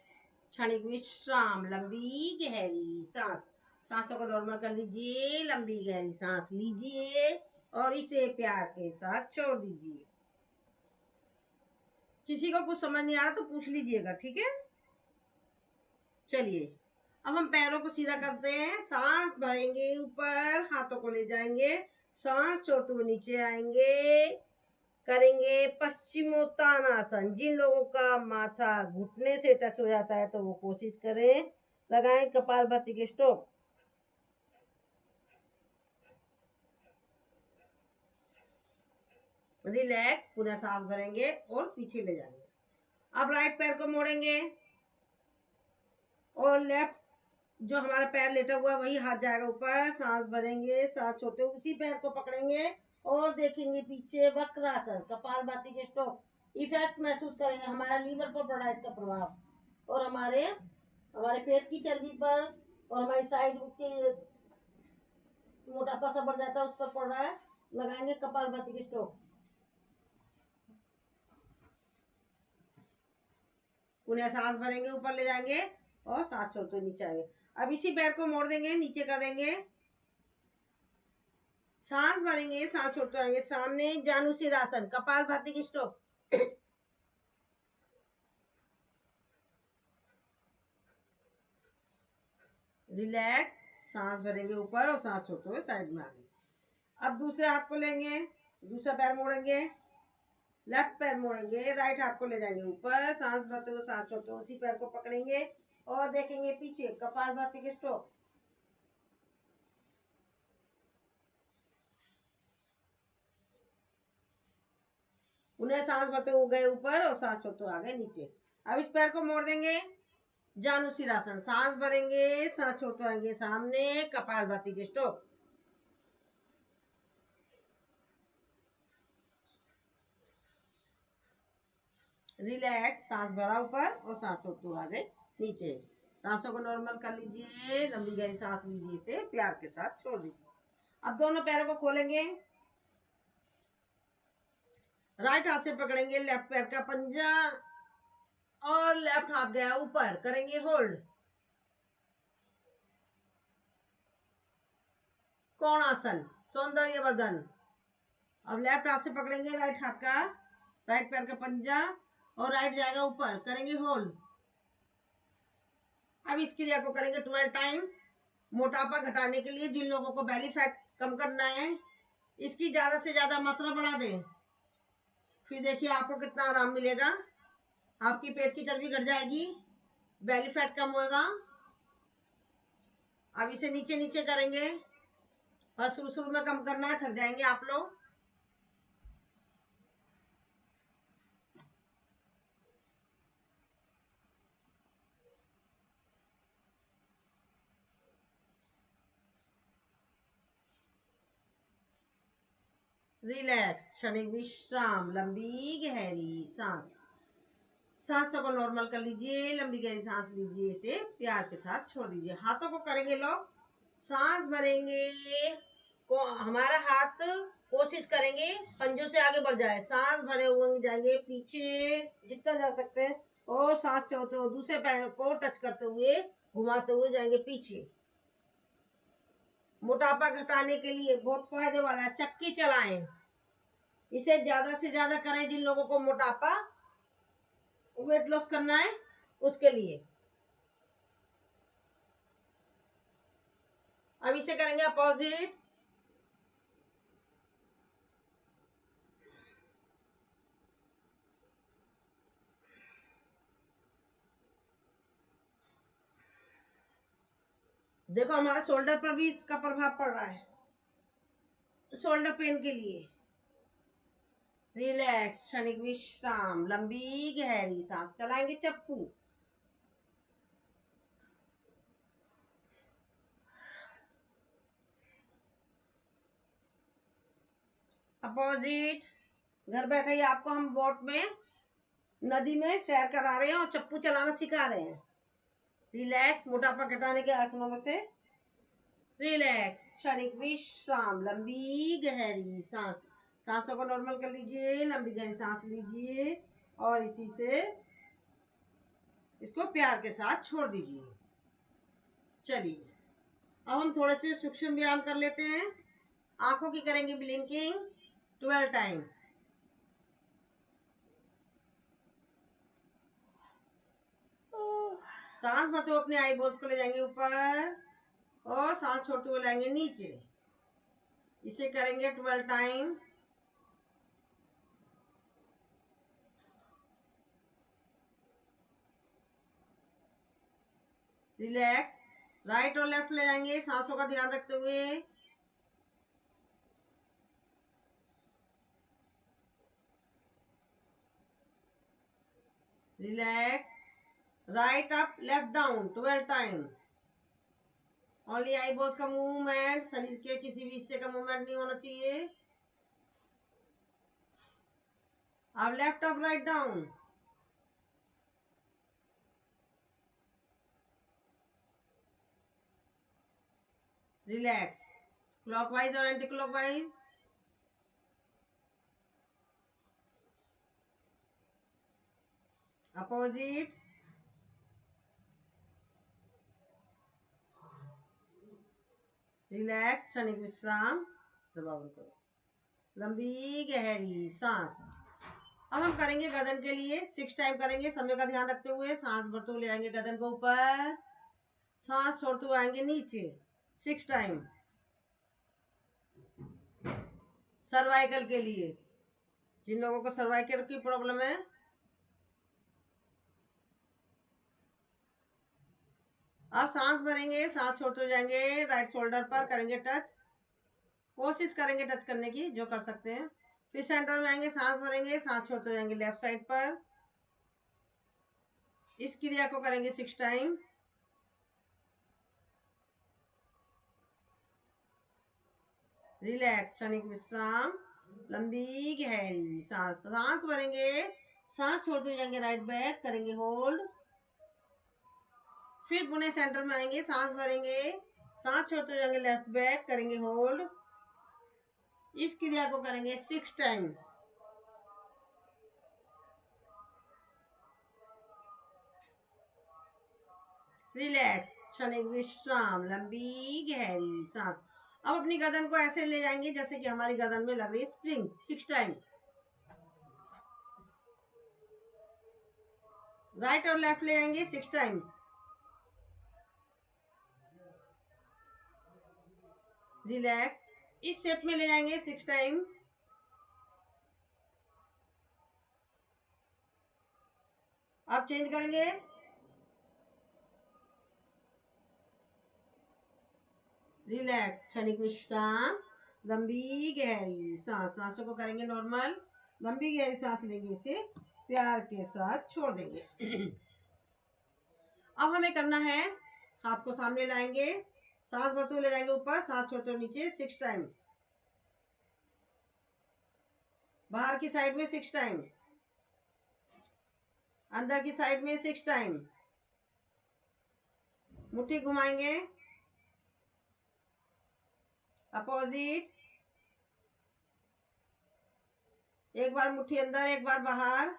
Speaker 1: क्षणिक विश्राम, लंबी गहरी सांस। सांसों को नॉर्मल कर लीजिए, लंबी गहरी सांस लीजिए और इसे प्यार के साथ छोड़ दीजिए। किसी को कुछ समझ नहीं आ रहा तो पूछ लीजिएगा, ठीक है। चलिए अब हम पैरों को सीधा करते हैं, सांस भरेंगे ऊपर, हाथों को ले जाएंगे, सांस छोड़ते हुए नीचे आएंगे, करेंगे पश्चिमोत्तानासन। जिन लोगों का माथा घुटने से टच हो जाता है तो वो कोशिश करें, लगाएं कपालभाति के स्ट्रोक। रिलैक्स, पूरा सांस भरेंगे और पीछे ले जाएंगे। अब राइट पैर को मोड़ेंगे और लेफ्ट जो हमारा पैर लेटा हुआ है वही हाथ जाएगा ऊपर, सांस भरेंगे, सांस छोड़ते उसी पैर को पकड़ेंगे और देखेंगे पीछे, वक्रासन, कपालभाति के स्ट्रोक। इफेक्ट महसूस करेंगे, हमारा लीवर पर पड़ा है इसका प्रभाव, और हमारे पेट की चर्बी पर और हमारी साइड के मोटापा सा बढ़ जाता है उस पर पड़ रहा है, लगाएंगे कपालभाति के स्ट्रोक। पुनः सांस भरेंगे, ऊपर ले जाएंगे और सांस छोड़ते नीचे आएंगे। अब इसी पैर को मोड़ देंगे, नीचे कर देंगे, सांस भरेंगे, सांस छोड़ते आएंगे, सामने जानुशिरासन, कपालभाति की स्ट्रोक। रिलैक्स, सांस भरेंगे ऊपर और सांस छोड़ते हुए साइड में आएंगे। अब दूसरे हाथ को लेंगे, दूसरा पैर मोड़ेंगे, लेफ्ट पैर मोड़ेंगे, राइट हाथ को ले जाएंगे ऊपर, सांस भरते हुए सांस छोड़ते हुए उसी पैर को पकड़ेंगे और देखेंगे पीछे, कपालभाति के स्ट्रोक। उन्हें सांस भरते हुए गए ऊपर और सांस छोड़ते हुए आ गए नीचे। अब इस पैर को मोड़ देंगे, जानुशिरासन, सांस भरेंगे, सांस छोड़ते आएंगे सामने, कपालभाति के स्ट्रोक। रिलैक्स, सांस भरा ऊपर और सांस छोड़ते हुए आ गए नीचे। सांसों को नॉर्मल कर लीजिए, लंबी गहरी सांस लीजिए, इसे प्यार के साथ छोड़ दीजिए। अब दोनों पैरों को खोलेंगे, राइट हाथ से पकड़ेंगे लेफ्ट पैर का पंजा और लेफ्ट हाथ गया ऊपर, करेंगे होल्ड, कोणासन, सौंदर्यवर्धन। अब लेफ्ट हाथ से पकड़ेंगे राइट हाथ का, राइट पैर का पंजा और राइट जाएगा ऊपर, करेंगे होल्ड। अब इस क्रिया को करेंगे 12 टाइम। मोटापा घटाने के लिए, जिन लोगों को बेली फैट कम करना है, इसकी ज्यादा से ज्यादा मात्रा बढ़ा दें, फिर देखिए आपको कितना आराम मिलेगा। आपकी पेट की चर्बी घट जाएगी, बेली फैट कम होगा। अब इसे नीचे नीचे करेंगे और शुरू शुरू में कम करना है, थक जाएंगे आप लोग। रिलैक्स, क्षणिक विश्राम, लंबी गहरी सांस। सांसों को नॉर्मल कर लीजिए, लंबी गहरी सांस लीजिए, इसे प्यार के साथ छोड़ दीजिए। हाथों को करेंगे लॉक, सांस भरेंगे, को हमारा हाथ कोशिश करेंगे पंजों से आगे बढ़ जाए, सांस भरे हुए जाएंगे पीछे जितना जा सकते हैं, और सांस छोड़ते हुए दूसरे पैर को टच करते हुए घुमाते हुए जाएंगे पीछे। मोटापा घटाने के लिए बहुत फायदे वाला है, चक्की चलाएं, इसे ज्यादा से ज्यादा करें जिन लोगों को मोटापा वेट लॉस करना है उसके लिए। अब इसे करेंगे अपोजिट। देखो हमारे शोल्डर पर भी इसका प्रभाव पड़ रहा है, शोल्डर पेन के लिए। रिलैक्स, क्षणिक विश्राम, लंबी गहरी सांस। चलाएंगे चप्पू, अपोजिट। घर बैठे ही आपको हम बोट में, नदी में सैर करा रहे हैं और चप्पू चलाना सिखा रहे हैं। रिलैक्स, मोटापा घटाने के आसनों में से रिलैक्स, क्षणिक विश्राम, लंबी गहरी सांस। सांसों को नॉर्मल कर लीजिए, लंबी गहरी सांस लीजिए और इसी से इसको प्यार के साथ छोड़ दीजिए। चलिए अब हम थोड़े से सूक्ष्म व्यायाम कर लेते हैं। आंखों की करेंगे ब्लिंकिंग 12 टाइम। सांस भरते हुए अपने आई बॉल्स को ले जाएंगे ऊपर और सांस छोड़ते हुए लाएंगे नीचे। इसे करेंगे 12 टाइम। रिलैक्स, राइट और लेफ्ट ले जाएंगे सांसों का ध्यान रखते हुए। Relax, right up left down 12 time. Only I balls का मूवमेंट, शरीर के किसी भी हिस्से का मूवमेंट नहीं होना चाहिए। अब left up write down. Relax, clockwise और एंटी क्लॉकवाइज। अपोजिट। रिलैक्स, क्षणिक विश्राम, दबाव करो, लंबी गहरी सांस। अब हम करेंगे गर्दन के लिए 6 टाइम करेंगे, समय का ध्यान रखते हुए। सांस भरते हुए ले आएंगे गर्दन को ऊपर, सांस छोड़ते हुए आएंगे नीचे 6 टाइम। सर्वाइकल के लिए, जिन लोगों को सर्वाइकल की प्रॉब्लम है, अब सांस भरेंगे, सांस छोड़ते हुए जाएंगे राइट शोल्डर पर, करेंगे टच, कोशिश करेंगे टच करने की जो कर सकते हैं। फिर सेंटर में आएंगे, सांस भरेंगे, सांस छोड़ते हुए जाएंगे लेफ्ट साइड पर। इस क्रिया को करेंगे 6 टाइम। रिलैक्स, क्षणिक विश्राम, लंबी गहरी सांस। सांस भरेंगे, सांस छोड़ते हुए जाएंगे राइट बैक, करेंगे होल्ड। फिर पुणे सेंटर में आएंगे, सांस भरेंगे, सांस छोड़ते हुए जाएंगे लेफ्ट बैक, करेंगे होल्ड। इस क्रिया को करेंगे 6 टाइम। रिलैक्स, क्षणिक विश्राम, लंबी गहरी सांस। अब अपनी गर्दन को ऐसे ले जाएंगे जैसे कि हमारी गर्दन में लग रही है स्प्रिंग। 6 टाइम। राइट और लेफ्ट ले जाएंगे 6 टाइम। रिलैक्स, इस शेप में ले जाएंगे 6 टाइम। अब चेंज करेंगे, रिलैक्स, क्षणिक विश्राम, लंबी गहरी सांस। सांसों को करेंगे नॉर्मल, लंबी गहरी सांस लेंगे, इसे प्यार के साथ छोड़ देंगे। अब हमें करना है, हाथ को सामने लाएंगे, सांस भरते हुए ले जाएंगे ऊपर, सांस छोड़ते हुए नीचे 6 टाइम। बाहर की साइड में 6 टाइम, अंदर की साइड में 6 टाइम। मुट्ठी घुमाएंगे, अपोजिट, एक बार मुट्ठी अंदर, एक बार बाहर।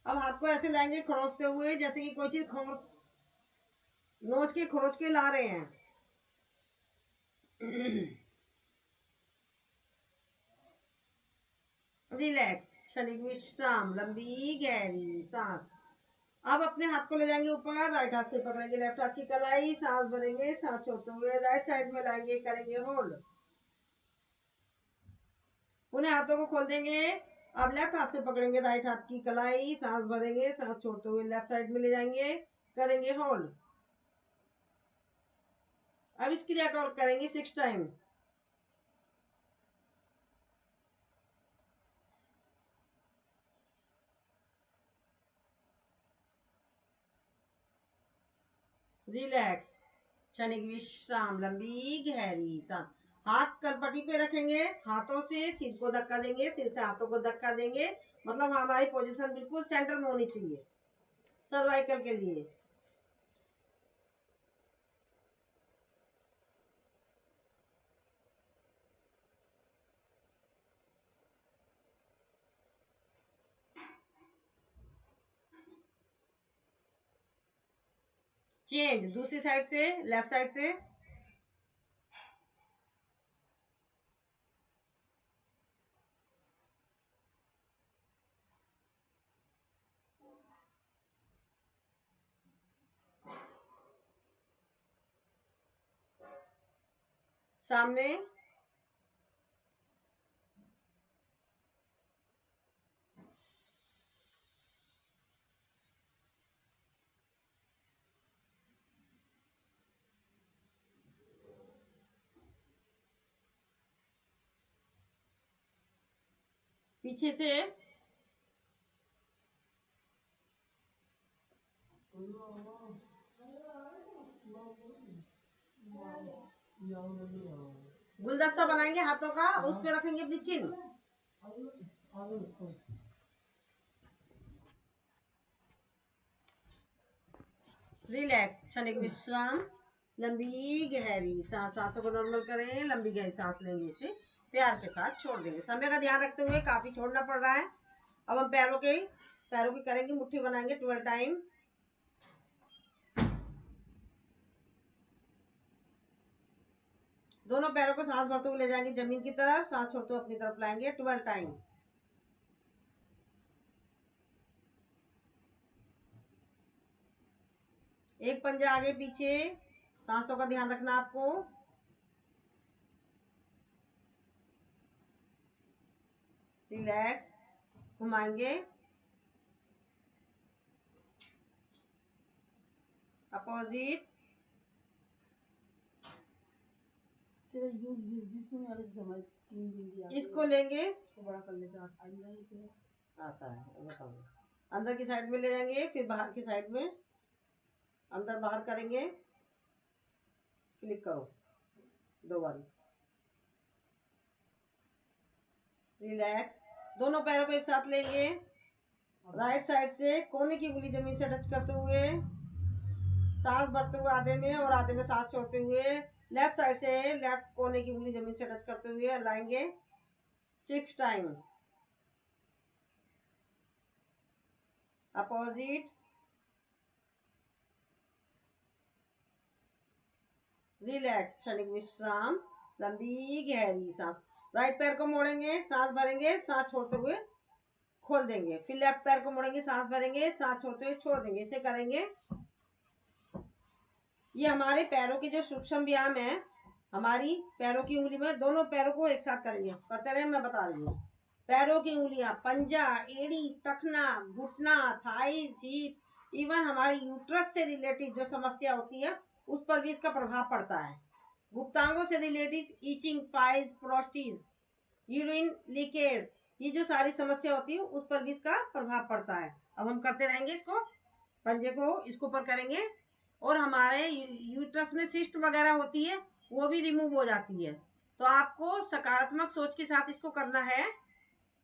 Speaker 1: अब हाथ को ऐसे लाएंगे खरोचते हुए, जैसे कि कोई चीज नोच के खरोच के ला रहे हैं। रिलैक्स, क्षणिक विश्राम, लंबी गहरी सांस। अब अपने हाथ को ले जाएंगे ऊपर, राइट हाथ से पकड़ेंगे लेफ्ट हाथ की कलाई, सांस भरेंगे, सांस छोड़ते हुए राइट साइड में लाएंगे, करेंगे होल्ड। पुनः हाथों को खोल देंगे। अब लेफ्ट हाथ से पकड़ेंगे राइट हाथ की कलाई, सांस भरेंगे, सांस छोड़ते हुए लेफ्ट साइड में ले जाएंगे, करेंगे होल्ड। अब इस क्रिया को करेंगे 6 टाइम। रिलैक्स, क्षणिक विश्राम, लंबी गहरी सांस। हाथ कलपट्टी पे रखेंगे, हाथों से सिर को धक्का देंगे, सिर से हाथों को धक्का देंगे, मतलब हमारी पोजीशन बिल्कुल सेंटर में होनी चाहिए सर्वाइकल के लिए। चेंज, दूसरी साइड से, लेफ्ट साइड से। सामने, पीछे से, गुलदस्ता बनाएंगे हाथों का, उस पे रखेंगे अपनी चिन्ह। रिलैक्स, क्षणिक विश्राम, लंबी गहरी सांस। सांसों को नॉर्मल करें, लंबी गहरी सांस लेंगे, इसे प्यार के साथ छोड़ देंगे। समय का ध्यान रखते हुए, काफी छोड़ना पड़ रहा है। अब हम पैरों की करेंगे, मुट्ठी बनाएंगे 12 टाइम। दोनों पैरों को सांस भरते हुए ले जाएंगे जमीन की तरफ, सांस छोड़ते हुए अपनी तरफ लाएंगे 12 टाइम। एक पंजा आगे पीछे, सांसों का ध्यान रखना आपको। रिलैक्स, घुमाएंगे, अपोजिट, इसको लेंगे, बड़ा कर लेते आता है, बताओ। अंदर की साइड में ले जाएंगे, फिर बाहर की साइड में, अंदर बाहर करेंगे, क्लिक करो 2 बार। रिलैक्स, दोनों पैरों को एक साथ लेंगे, राइट साइड से कोने की उंगली जमीन से टच करते हुए, सांस भरते हुए आधे में और आधे में सांस छोड़ते हुए, लेफ्ट साइड से लेफ्ट कोने की उंगली जमीन से टच करते हुए लाएंगे 6 टाइम। अपोजिट, रिलैक्स, क्षणिक विश्राम, लंबी गहरी सांस। राइट पैर को मोड़ेंगे, सांस भरेंगे, सांस छोड़ते हुए खोल देंगे, फिर लेफ्ट पैर को मोड़ेंगे, सांस भरेंगे, सांस छोड़ते हुए छोड़ देंगे, इसे करेंगे। ये हमारे पैरों के जो सूक्ष्म व्यायाम है, हमारी पैरों की उंगली में, दोनों पैरों को एक साथ करेंगे, करते रहे, मैं बता रही हूँ। पैरों की उंगलियां, पंजा, एड़ी, टखना, घुटना, थाई, सीट, इवन हमारी यूट्रस से रिलेटेड जो समस्या होती है उस पर भी इसका प्रभाव पड़ता है। गुप्तांगों से related itching, piles, prostates, urine leakage, ये जो सारी समस्या होती है उस पर भी इसका प्रभाव पड़ता है। अब हम करते रहेंगे इसको, पंजे को इसको ऊपर करेंगे, और हमारे यूट्रस में सिस्ट वगैरह होती है वो भी रिमूव हो जाती है। तो आपको सकारात्मक सोच के साथ इसको करना है।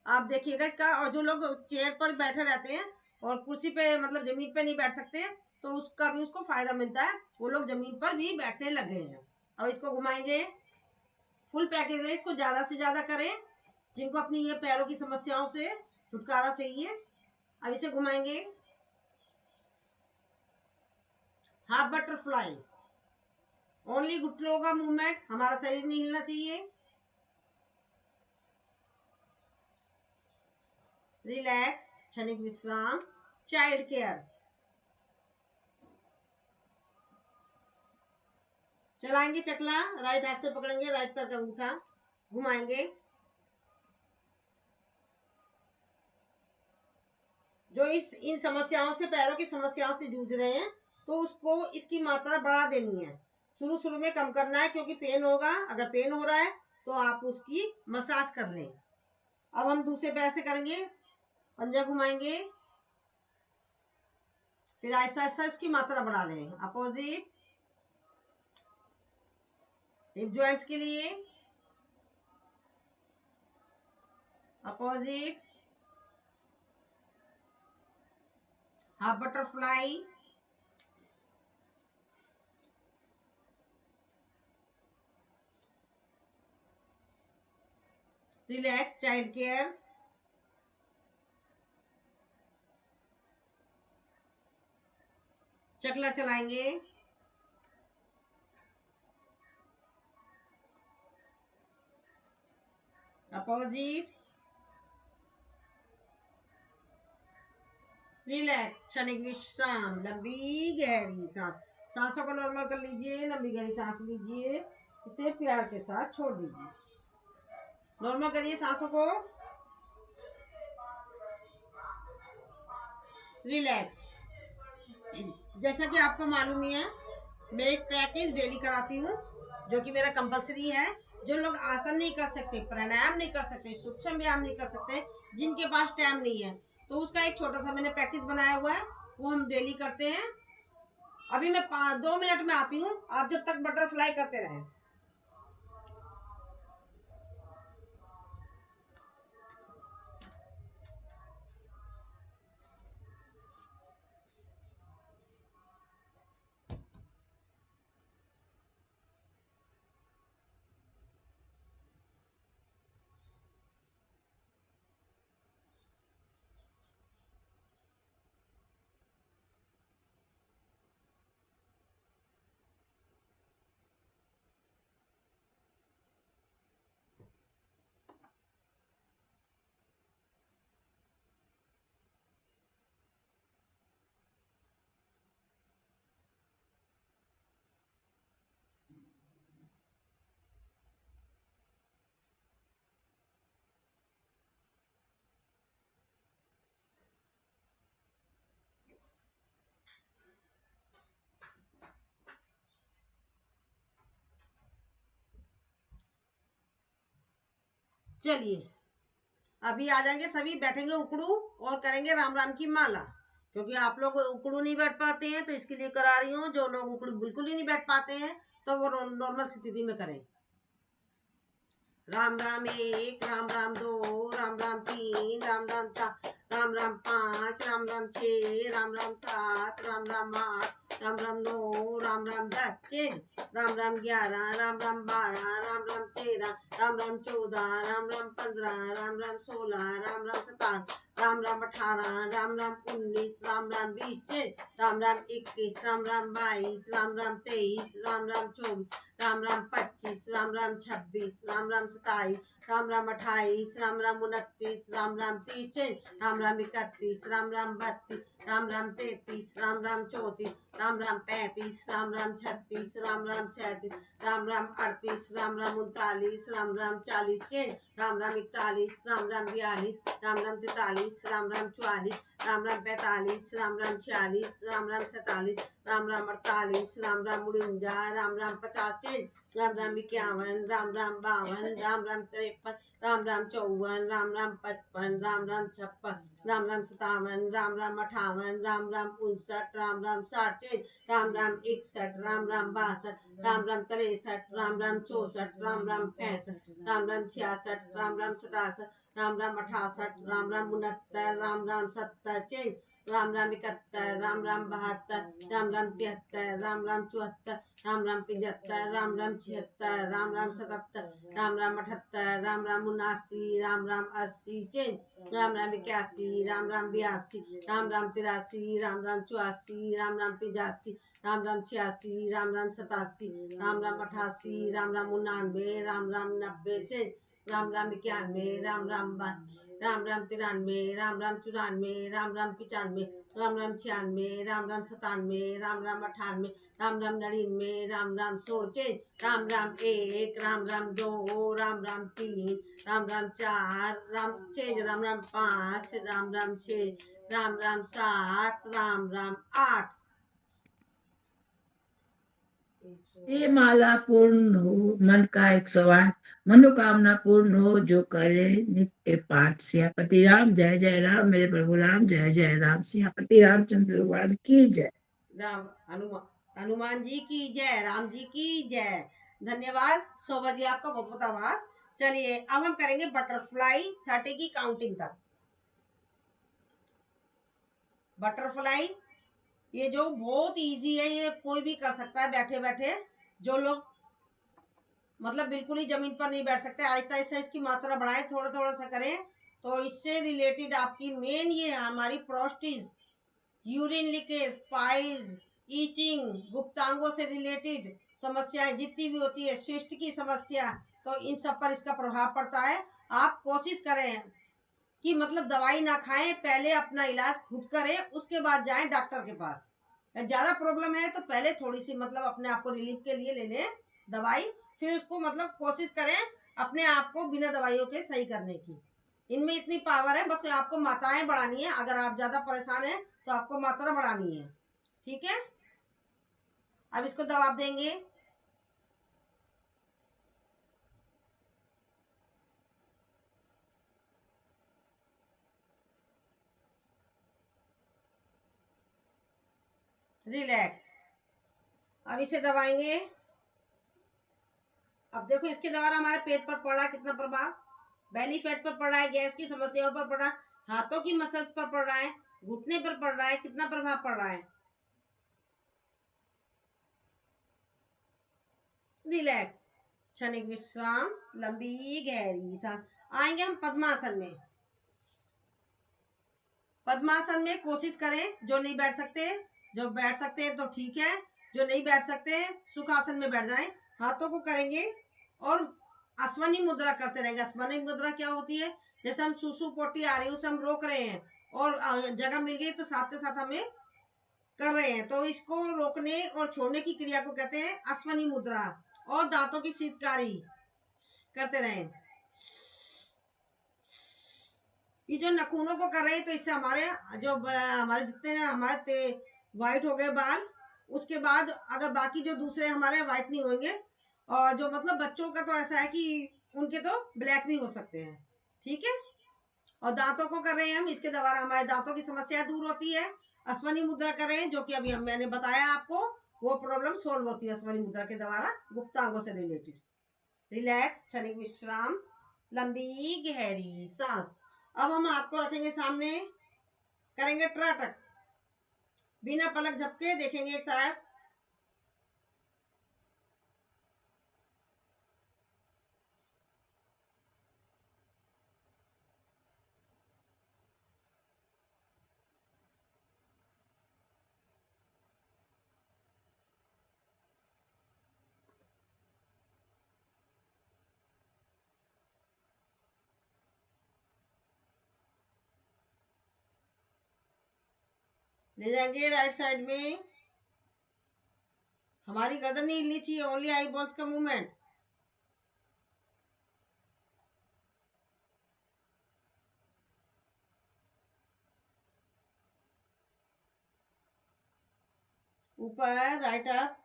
Speaker 1: आप देखिएगा इसका। और जो लोग चेयर पर बैठे रहते हैं और कुर्सी पे मतलब जमीन पे नहीं बैठ सकते, तो उसका भी उसको फायदा मिलता है, वो लोग जमीन पर भी बैठने लग गए हैं। अब इसको घुमाएंगे। फुल पैकेज है, इसको ज्यादा से ज्यादा करें जिनको अपनी ये पैरों की समस्याओं से छुटकारा चाहिए। अब इसे घुमाएंगे। हाफ बटरफ्लाई, ओनली घुटनों का मूवमेंट, हमारा शरीर नहीं हिलना चाहिए। रिलैक्स, क्षणिक विश्राम, चाइल्ड केयर। चलाएंगे चकला, राइट हाथ से पकड़ेंगे, राइट पैर का अंगूठा घुमाएंगे। जो इन समस्याओं से, पैरों की समस्याओं से जूझ रहे हैं, तो उसको इसकी मात्रा बढ़ा देनी है। शुरू शुरू में कम करना है क्योंकि पेन होगा। अगर पेन हो रहा है तो आप उसकी मसाज कर लें। अब हम दूसरे पैर से करेंगे, पंजा घुमाएंगे, फिर ऐसा ऐसा उसकी मात्रा बढ़ा लें। अपोजिट, हिप जॉइंट्स के लिए opposite, half butterfly, relax, child care, चकला चलाएंगे। अपोजिट, रिलैक्स, क्षणिक विश्राम, लंबी गहरी सांस। सांसों को नॉर्मल कर लीजिए, लंबी गहरी सांस लीजिए, इसे प्यार के साथ छोड़ दीजिए। नॉर्मल करिए सांसों को। रिलैक्स। जैसा कि आपको मालूम ही है, मैं एक पैकेज डेली कराती हूँ जो कि मेरा कंपलसरी है। जो लोग आसन नहीं कर सकते, प्राणायाम नहीं कर सकते, सूक्ष्म व्यायाम नहीं कर सकते, जिनके पास टाइम नहीं है, तो उसका एक छोटा सा मैंने पैकेज बनाया हुआ है, वो हम डेली करते हैं। अभी मैं 2 मिनट में आती हूँ, आप जब तक बटरफ्लाई करते रहें। चलिए, अभी आ जाएंगे सभी, बैठेंगे उकड़ू और करेंगे राम राम की माला। क्योंकि आप लोग उकड़ू नहीं बैठ पाते हैं, तो इसके लिए करा रही हूँ। जो लोग उकड़ू बिल्कुल ही नहीं बैठ पाते हैं, तो वो नॉर्मल स्थिति में करें। राम राम 1, राम राम 2, राम राम 3, राम राम 4, राम राम 5, राम राम 6, राम राम 7, राम राम 8, राम राम 9, राम राम 10, राम राम 11, राम राम 12, राम राम 13, राम राम 14, राम राम 15, राम राम 16, राम राम 17, राम राम 18, राम राम 19, राम राम 20, राम राम 21, राम राम 22, राम राम 23, राम राम 24, राम राम 25, राम राम 26, राम राम 27, राम राम 28, राम राम 29, राम राम 30, राम राम 31, राम राम 32, राम राम 33, राम राम 34, राम राम 35, राम राम 36, राम राम 37, राम राम 38, राम राम 39, राम राम 40, राम राम 41, राम राम 42, राम राम 43, राम राम 44, राम राम 45, राम राम 46, राम राम 47, राम राम 48, राम राम 49, राम राम 50, राम राम 51, राम राम 52, राम राम 53, राम राम 54, राम राम 55, राम राम 56, राम राम 57, राम राम 58, राम राम 59, राम राम 60, राम राम 61, राम राम 62, राम राम 63, राम राम 64, राम राम 65, राम राम 66, राम राम 67, राम राम 68, राम राम 69, राम राम 70, राम राम 71, राम राम 72, राम राम 73, राम राम 74, राम राम 75, राम राम 76, राम राम 77, राम राम 78, राम राम 79, राम राम 80, राम राम 81, राम राम 82, राम राम 83, राम राम 84, राम राम 85, राम राम 86, राम राम 87, राम राम 88, राम राम 99, राम राम 90, राम राम 91, राम राम 92, राम राम 93, राम राम 94, राम राम 95, राम राम 96, राम राम 97, राम राम 98, राम राम 99, राम राम 100, राम राम 1, राम राम 2, राम राम 3, राम राम 4, राम राम 5, राम राम 6, राम राम 7, राम राम 8।
Speaker 3: ये माला पूर्ण हो मन का 108 मनोकामना पूर्ण हो जो करे नित्य पाठ। सियापति राम जय जय राम, मेरे प्रभु राम जय जय राम। सियापति रामचंद्र भगवान की जय।
Speaker 1: राम हनुमान जी की जय, राम जी की जय। धन्यवाद शोभा जी, आपका बहुत बहुत आभार। चलिए अब हम करेंगे बटरफ्लाई 30 की काउंटिंग तक। बटरफ्लाई ये जो बहुत इजी है, ये कोई भी कर सकता है बैठे बैठे। जो लोग मतलब बिल्कुल ही जमीन पर नहीं बैठ सकते, आहिस्ता आहिस्ता इसकी मात्रा बढ़ाएं, थोड़ा थोड़ा सा करें। तो इससे रिलेटेड आपकी मेन ये है हमारी prostate, urine leakage, piles, itching, गुप्तांगों से रिलेटेड समस्याएं जितनी भी होती है, शिस्ट की समस्या, तो इन सब पर इसका प्रभाव पड़ता है। आप कोशिश करें कि मतलब दवाई ना खाएं, पहले अपना इलाज खुद करें, उसके बाद जाएं डॉक्टर के पास। ज़्यादा प्रॉब्लम है तो पहले थोड़ी सी मतलब अपने आप को रिलीफ के लिए ले लें दवाई, फिर उसको मतलब कोशिश करें अपने आप को बिना दवाइयों के सही करने की। इनमें इतनी पावर है, बस आपको मात्राएं बढ़ानी है। अगर आप ज़्यादा परेशान हैं तो आपको मात्रा बढ़ानी है, ठीक है। अब इसको दवा देंगे। रिलैक्स। अब इसे दबाएंगे। अब देखो इसके द्वारा हमारे पेट पर पड़ा कितना प्रभाव, बेली फैट पर पड़ रहा है, गैस की समस्याओं पर पड़ रहा है, हाथों की मसल्स पर पड़ रहा है, घुटने पर पड़ रहा है, कितना प्रभाव पड़ रहा है। रिलैक्स, क्षणिक विश्राम, लंबी गहरी सांस। आएंगे हम पद्मासन में। पद्मासन में कोशिश करें, जो नहीं बैठ सकते, जो बैठ सकते हैं तो ठीक है, जो नहीं बैठ सकते सुखासन में बैठ जाएं। हाथों को करेंगे और अश्वनी मुद्रा करते रहेंगे। अश्वनी मुद्रा क्या होती है, जैसे हम सुसु पोटी आ रही है उसे हम रोक रहे हैं और जगह मिल गई तो साथ के साथ हमें कर रहे हैं, तो इसको रोकने और छोड़ने की क्रिया को कहते हैं अश्वनी मुद्रा। और दांतों की शीतकारी करते रहें। ये जो नखूनों को कर रहे हैं तो इससे हमारे जो हमारे जितने हमारे व्हाइट हो गए बाल, उसके बाद अगर बाकी जो दूसरे हमारे व्हाइट नहीं होंगे, और जो मतलब बच्चों का तो ऐसा है कि उनके तो ब्लैक भी हो सकते हैं, ठीक है। और दांतों को कर रहे हैं हम, इसके द्वारा हमारे दांतों की समस्या दूर होती है। अश्वनी मुद्रा कर रहे हैं, जो कि अभी मैंने बताया आपको, वो प्रॉब्लम सोल्व होती है अश्वनी मुद्रा के द्वारा गुप्तांगों से रिलेटेड। रिलैक्स, क्षणिक विश्राम, लंबी गहरी सांस। अब हम हाथ को रखेंगे सामने, करेंगे त्राटक, बिना पलक झपके देखेंगे एक साथ। ले जाएंगे राइट साइड में। हमारी गर्दन नहीं हिलनी चाहिए, ओनली आई बॉल्स का मूवमेंट। ऊपर right up,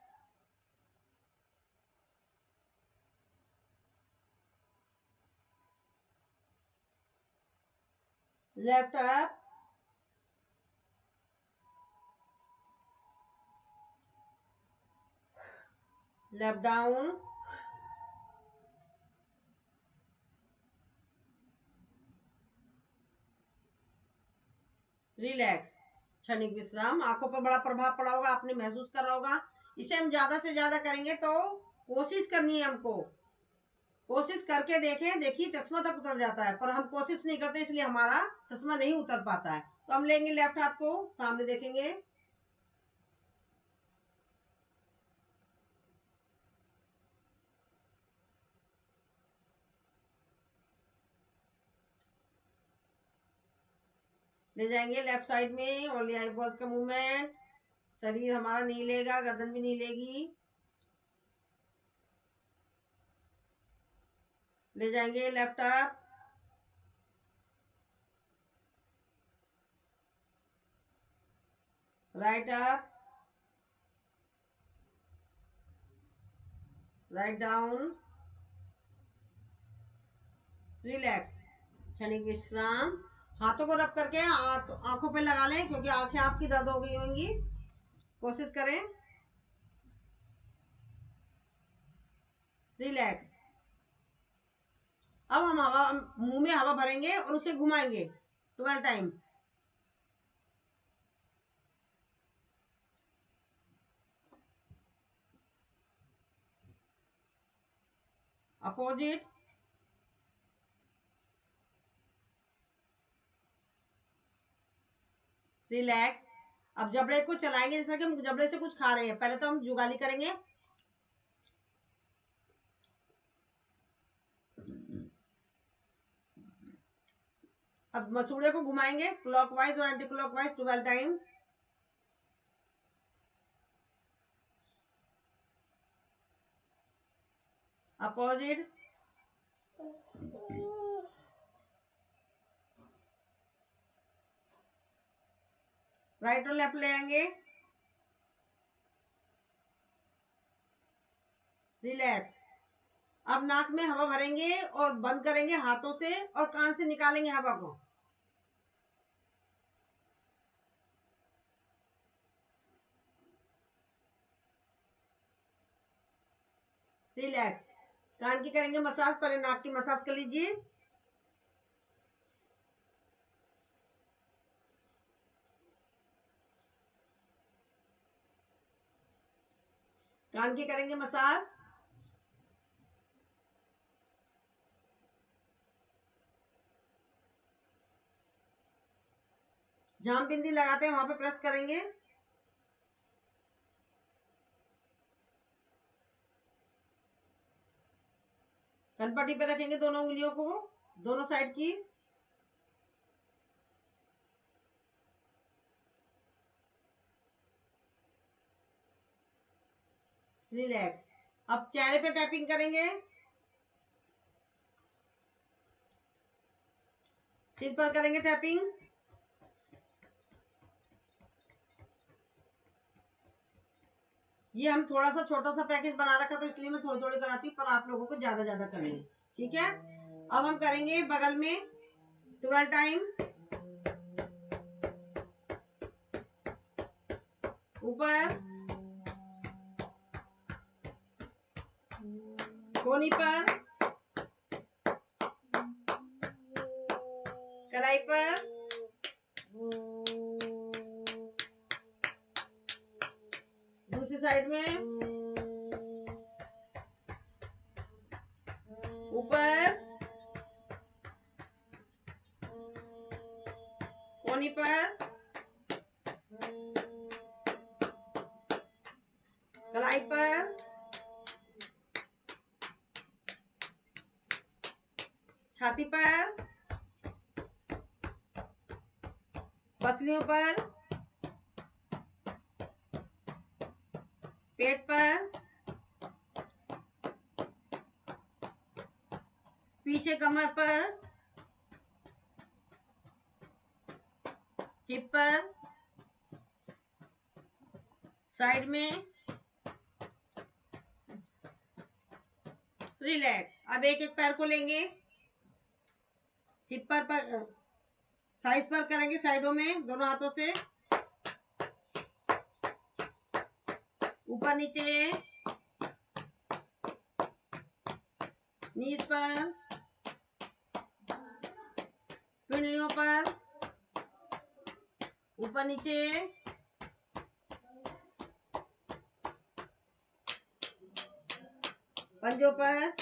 Speaker 1: left up, left down, relax. क्षणिक विश्राम। आंखों पर बड़ा प्रभाव पड़ा होगा, आपने महसूस करा होगा। इसे हम ज्यादा से ज्यादा करेंगे, तो कोशिश करनी है हमको, कोशिश करके देखें। देखिए चश्मा तक उतर जाता है, पर हम कोशिश नहीं करते, इसलिए हमारा चश्मा नहीं उतर पाता है। तो हम लेंगे लेफ्ट हाथ को, सामने देखेंगे, ले जाएंगे लेफ्ट साइड में, ओनली आईबॉल्स का मूवमेंट। शरीर हमारा नहीं लेगा, गर्दन भी नहीं लेगी। ले जाएंगे left up, right up, write down, relax. क्षणिक विश्राम। हाथों को रब करके आंखों पे लगा लें, क्योंकि आंखें आपकी दर्द हो गई होंगी। कोशिश करें, रिलैक्स। अब हम हवा, मुंह में हवा भरेंगे और उसे घुमाएंगे 12 टाइम। Opposite, relax. अब जबड़े को चलाएंगे, जैसा कि हम जबड़े से कुछ खा रहे हैं। पहले तो हम जुगाली करेंगे, अब मसूड़े को घुमाएंगे क्लॉकवाइज और anti clockwise 12 time. Opposite, right और लेफ्ट ले आएंगे, रिलैक्स। अब नाक में हवा भरेंगे और बंद करेंगे हाथों से, और कान से निकालेंगे हवा को। रिलैक्स। कान की करेंगे मसाज, पहले नाक की मसाज कर लीजिए। कान की करेंगे मसाज। जहां बिंदी लगाते हैं वहां पे प्रेस करेंगे। कनपट्टी पे रखेंगे दोनों उंगलियों को, दोनों साइड की। रिलैक्स। अब चेहरे पे टैपिंग करेंगे, सिर पर करेंगे टैपिंग। ये हम थोड़ा सा छोटा सा पैकेज बना रखा, तो इसलिए मैं थोड़ी थोड़ी कराती हूँ, पर आप लोगों को ज्यादा ज्यादा करनी है, ठीक है। अब हम करेंगे बगल में 12 टाइम। ऊपर, कोनी पर, कलाई पर, दूसरी साइड में, ऊपर, कोनी पर, कलाई पर, छाती पर, पसलियों पर, पेट पर, पीछे कमर पर, हिप पर, साइड में। रिलैक्स। अब एक एक पैर को लेंगे, हिप पर थाइस पर करेंगे, साइडों में दोनों हाथों से, ऊपर नीचे, नीज पर, पिंडलियों पर, ऊपर नीचे, पंजों पर।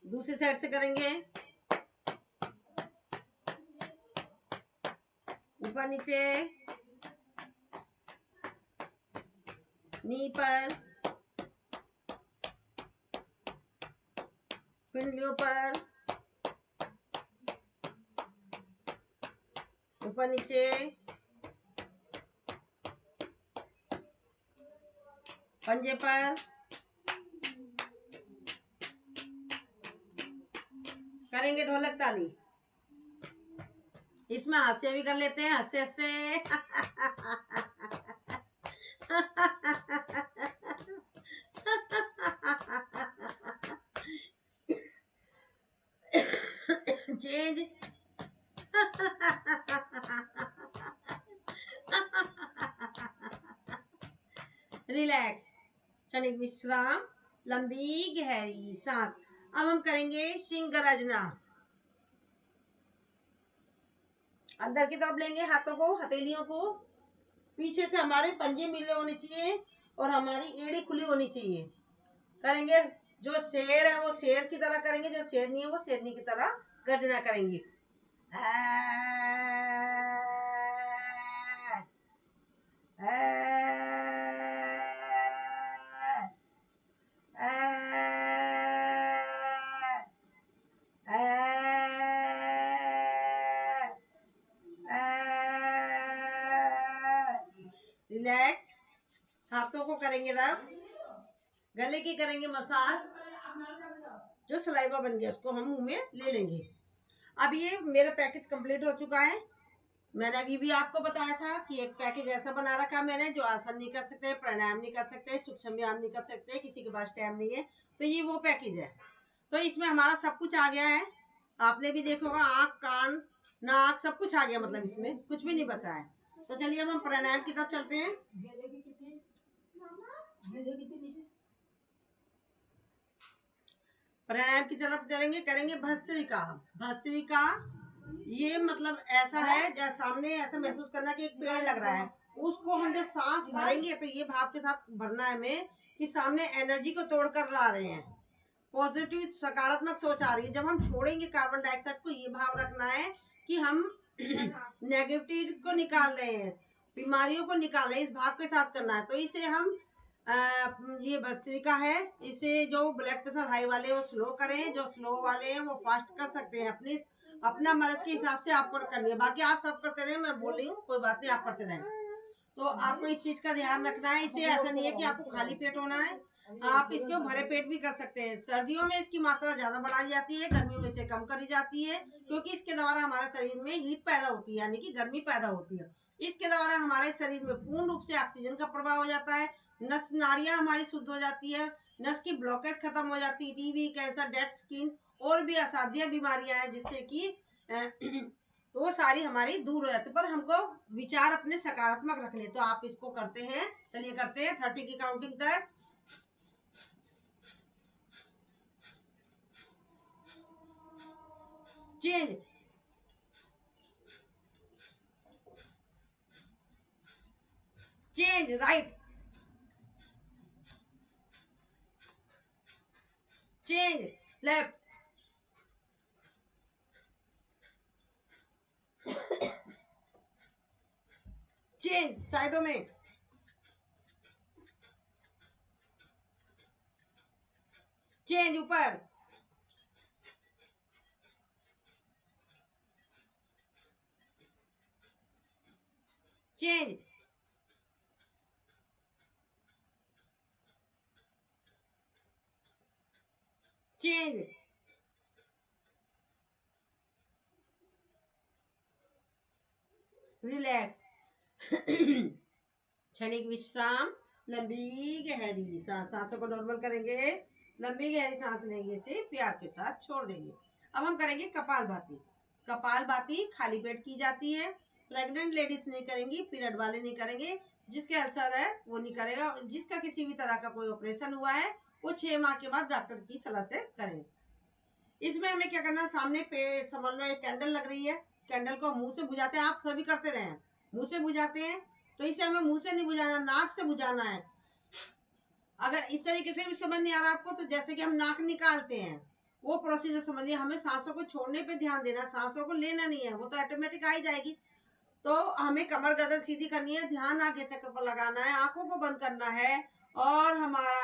Speaker 1: दूसरी साइड से करेंगे, ऊपर नीचे, नी पर, पिंडलियों पर, ऊपर नीचे, पंजे पर। करेंगे ढोलक ताली। इसमें हास्य भी कर लेते हैं, हास्य से। चेंज। रिलैक्स, क्षणिक विश्राम, लंबी गहरी सांस। अब हम करेंगे सिंह गरजना। अंदर की तरफ लेंगे हाथों को, हथेलियों को, पीछे से हमारे पंजे मिले होने चाहिए और हमारी एड़ी खुली होनी चाहिए। करेंगे, जो शेर है वो शेर की तरह करेंगे, जो शेरनी है वो शेरनी की तरह गर्जना करेंगे। रिलैक्स, हाथों को करेंगे रब, गले की करेंगे मसाज, जो सलाइवा बन गया उसको हम मुंह में ले लेंगे। अब ये मेरा पैकेज कंप्लीट हो चुका है। मैंने अभी भी आपको बताया था कि एक पैकेज ऐसा बना रखा मैंने, जो आसन नहीं कर सकते, प्राणायाम नहीं कर सकते, सूक्ष्म व्यायाम नहीं कर सकते, किसी के पास टाइम नहीं है, तो ये वो पैकेज है। तो इसमें हमारा सब कुछ आ गया है। आपने भी देखा होगा, आँख, कान, नाक सब कुछ आ गया, मतलब इसमें कुछ भी नहीं बचा है। तो चलिए अब हम प्राणायाम की तरफ चलते हैं। प्राणायाम की तरफ चलेंगे, करेंगे भस्त्रिका। भस्त्रिका ये मतलब ऐसा है, जैसे सामने ऐसा महसूस करना कि एक पेड़ लग रहा है, उसको हम जब सांस भरेंगे तो ये भाव के साथ भरना है हमें कि सामने एनर्जी को तोड़कर ला रहे हैं, पॉजिटिव सकारात्मक सोच आ रही है। जब हम छोड़ेंगे कार्बन डाइऑक्साइड को, ये भाव रखना है कि हम नेगेटिविटी को निकाल रहे हैं, बीमारियों को निकाल रहे हैं, इस भाव के साथ करना है। तो इसे हम ये भस्त्रिका है। इसे जो ब्लड प्रेशर हाई वाले वो स्लो करें, जो स्लो वाले हैं वो फास्ट कर सकते हैं। अपना मर्ज के हिसाब से आपको करनी है, बाकी आप सब करते रहे, मैं बोल रही हूँ कोई बात नहीं, आप करते रहें। तो आपको इस चीज का ध्यान रखना है। इसे ऐसा नहीं है कि आपको खाली पेट होना है, आप इसको भरे पेट भी कर सकते हैं। सर्दियों में इसकी मात्रा ज्यादा बढ़ाई जाती है, गर्मियों में इसे कम करी जाती है, क्योंकि इसके द्वारा हमारे शरीर में हीट पैदा होती है, यानी कि गर्मी पैदा होती है। इसके द्वारा हमारे शरीर में पूर्ण रूप से ऑक्सीजन का प्रभाव हो जाता है, नस नाड़ियां हमारी शुद्ध हो जाती है, नस की ब्लॉकेज खत्म हो जाती है, टीबी, कैंसर, डेड स्किन और भी असाध्य बीमारियां हैं, जिससे कि तो वो सारी हमारी दूर हो जाती है। पर हमको विचार अपने सकारात्मक रखने, तो आप इसको करते हैं। चलिए करते हैं 30 की काउंटिंग तक। Change, change, right, change, left, change, साइडों में, चेंज, ऊपर, चेंज, चेंज, रिलैक्स, क्षणिक विश्राम, लंबी गहरी सांस। सांसों को नॉर्मल करेंगे, लंबी गहरी सांस लेंगे, इसे प्यार के साथ छोड़ देंगे। अब हम करेंगे कपालभाति। कपालभाति खाली पेट की जाती है। प्रेग्नेंट लेडीज नहीं करेंगी, पीरियड वाले नहीं करेंगे, जिसके अल्सर है वो नहीं करेगा, जिसका किसी भी तरह का कोई ऑपरेशन हुआ है वो 6 माह के बाद डॉक्टर की सलाह से करें। इसमें हमें क्या करना है, सामने पे समझ लो एक कैंडल लग रही है, कैंडल को मुंह से बुझाते हैं, आप सभी करते रहे हैं, मुंह से बुझाते हैं, तो इसे हमें मुंह से नहीं बुझाना, नाक से बुझाना है। अगर इस तरीके से भी समझ नहीं आ रहा आपको, तो जैसे कि हम नाक निकालते हैं वो प्रोसीजर समझिए। हमें सांसों को छोड़ने पे ध्यान देना, सांसों को लेना नहीं है, वो तो ऑटोमेटिक आ ही जाएगी। तो हमें कमर गर्दन सीधी करनी है, ध्यान आज्ञा चक्र पर लगाना है, आंखों को बंद करना है और हमारा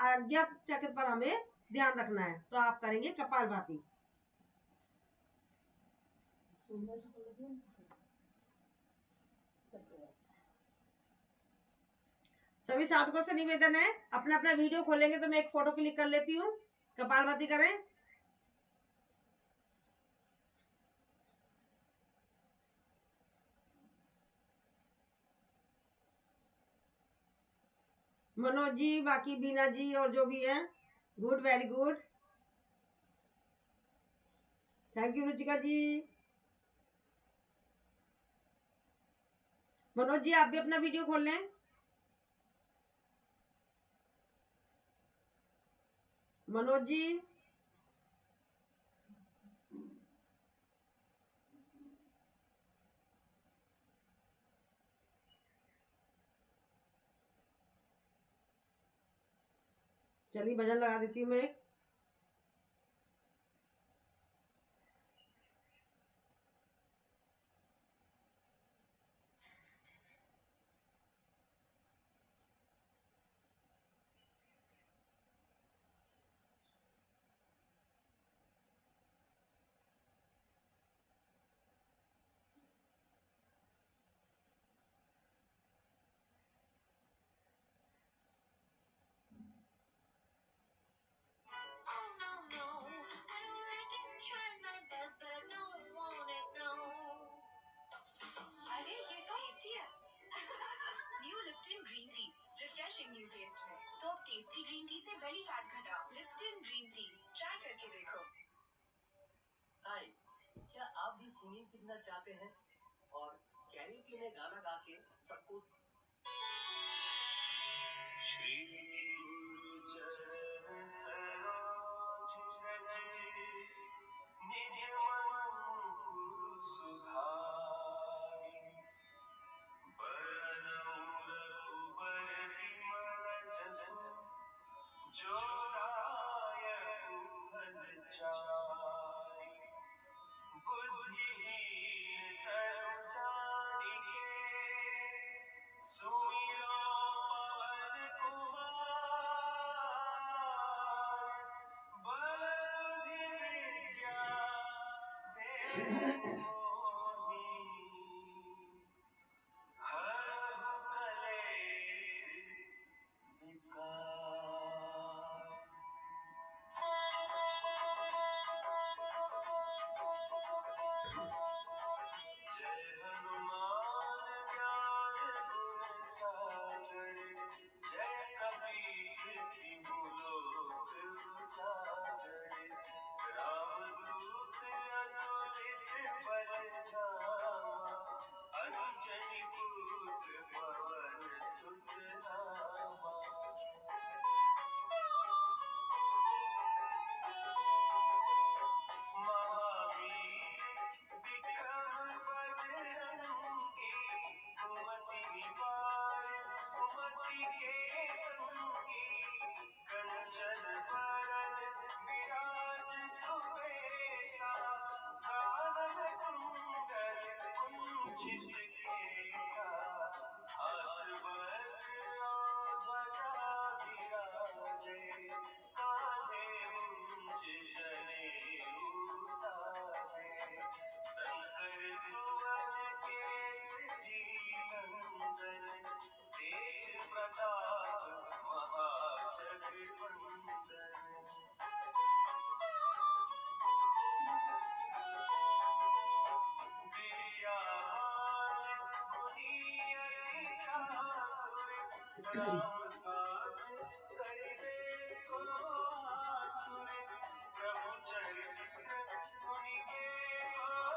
Speaker 1: आज्ञा चक्र पर हमें ध्यान रखना है। तो आप करेंगे कपालभाति। सभी साधकों से निवेदन है, अपना अपना वीडियो खोलेंगे तो मैं एक फोटो क्लिक कर लेती हूँ। कपालभाति करें। मनोज जी, बाकी बीना जी और जो भी है, good, very good, thank you Ruchika ji. Manoj ji आप भी अपना वीडियो खोल लें। मनोज जी, चलिए भजन लगा देती हूँ मैं।
Speaker 4: New Lipton green tea, refreshing new taste में। तो अब टेस्टी ग्रीन टी से बेली फैट घटाओ। लिप्टन ग्रीन टी ट्राई करके देखो।
Speaker 5: हाय, क्या आप भी सिंगिंग सीखना चाहते हैं और कैरियोके में गाना गा के सबको श्री गुरु चरण सरोज रज निज मन गुरु सुधारी बरनउँ रघुबर बिमल जसु जो दायक फल चारि बुद्धिहीन तनु जानिके सुमिरो पवन कुमार बल बुद्धि विद्या देहु मोहि हरहु कलेश विकार। जय हनुमान ज्ञान गुण सागर जय कपीस तिहु लोक उजागर रामदूत अतुलित बल धामा अंजनी पुत्र पवन सुत नामा। महावीर विक्रम बजरंगी कुमति निवार सुमति के संगी कंचन बरन विराज सुबेसा कानन कुंडल कुंचित केसा हाथ वज्र ध्वजा विराजे कांधे मुंज जनेऊ साजे शंकर सुवन केसरी नंदन तेज प्रताप महाजगवंदन। विद्यावान गुणी अति चातुर राम काज करिबे को आतुर प्रभु चरित्र सुनिबे को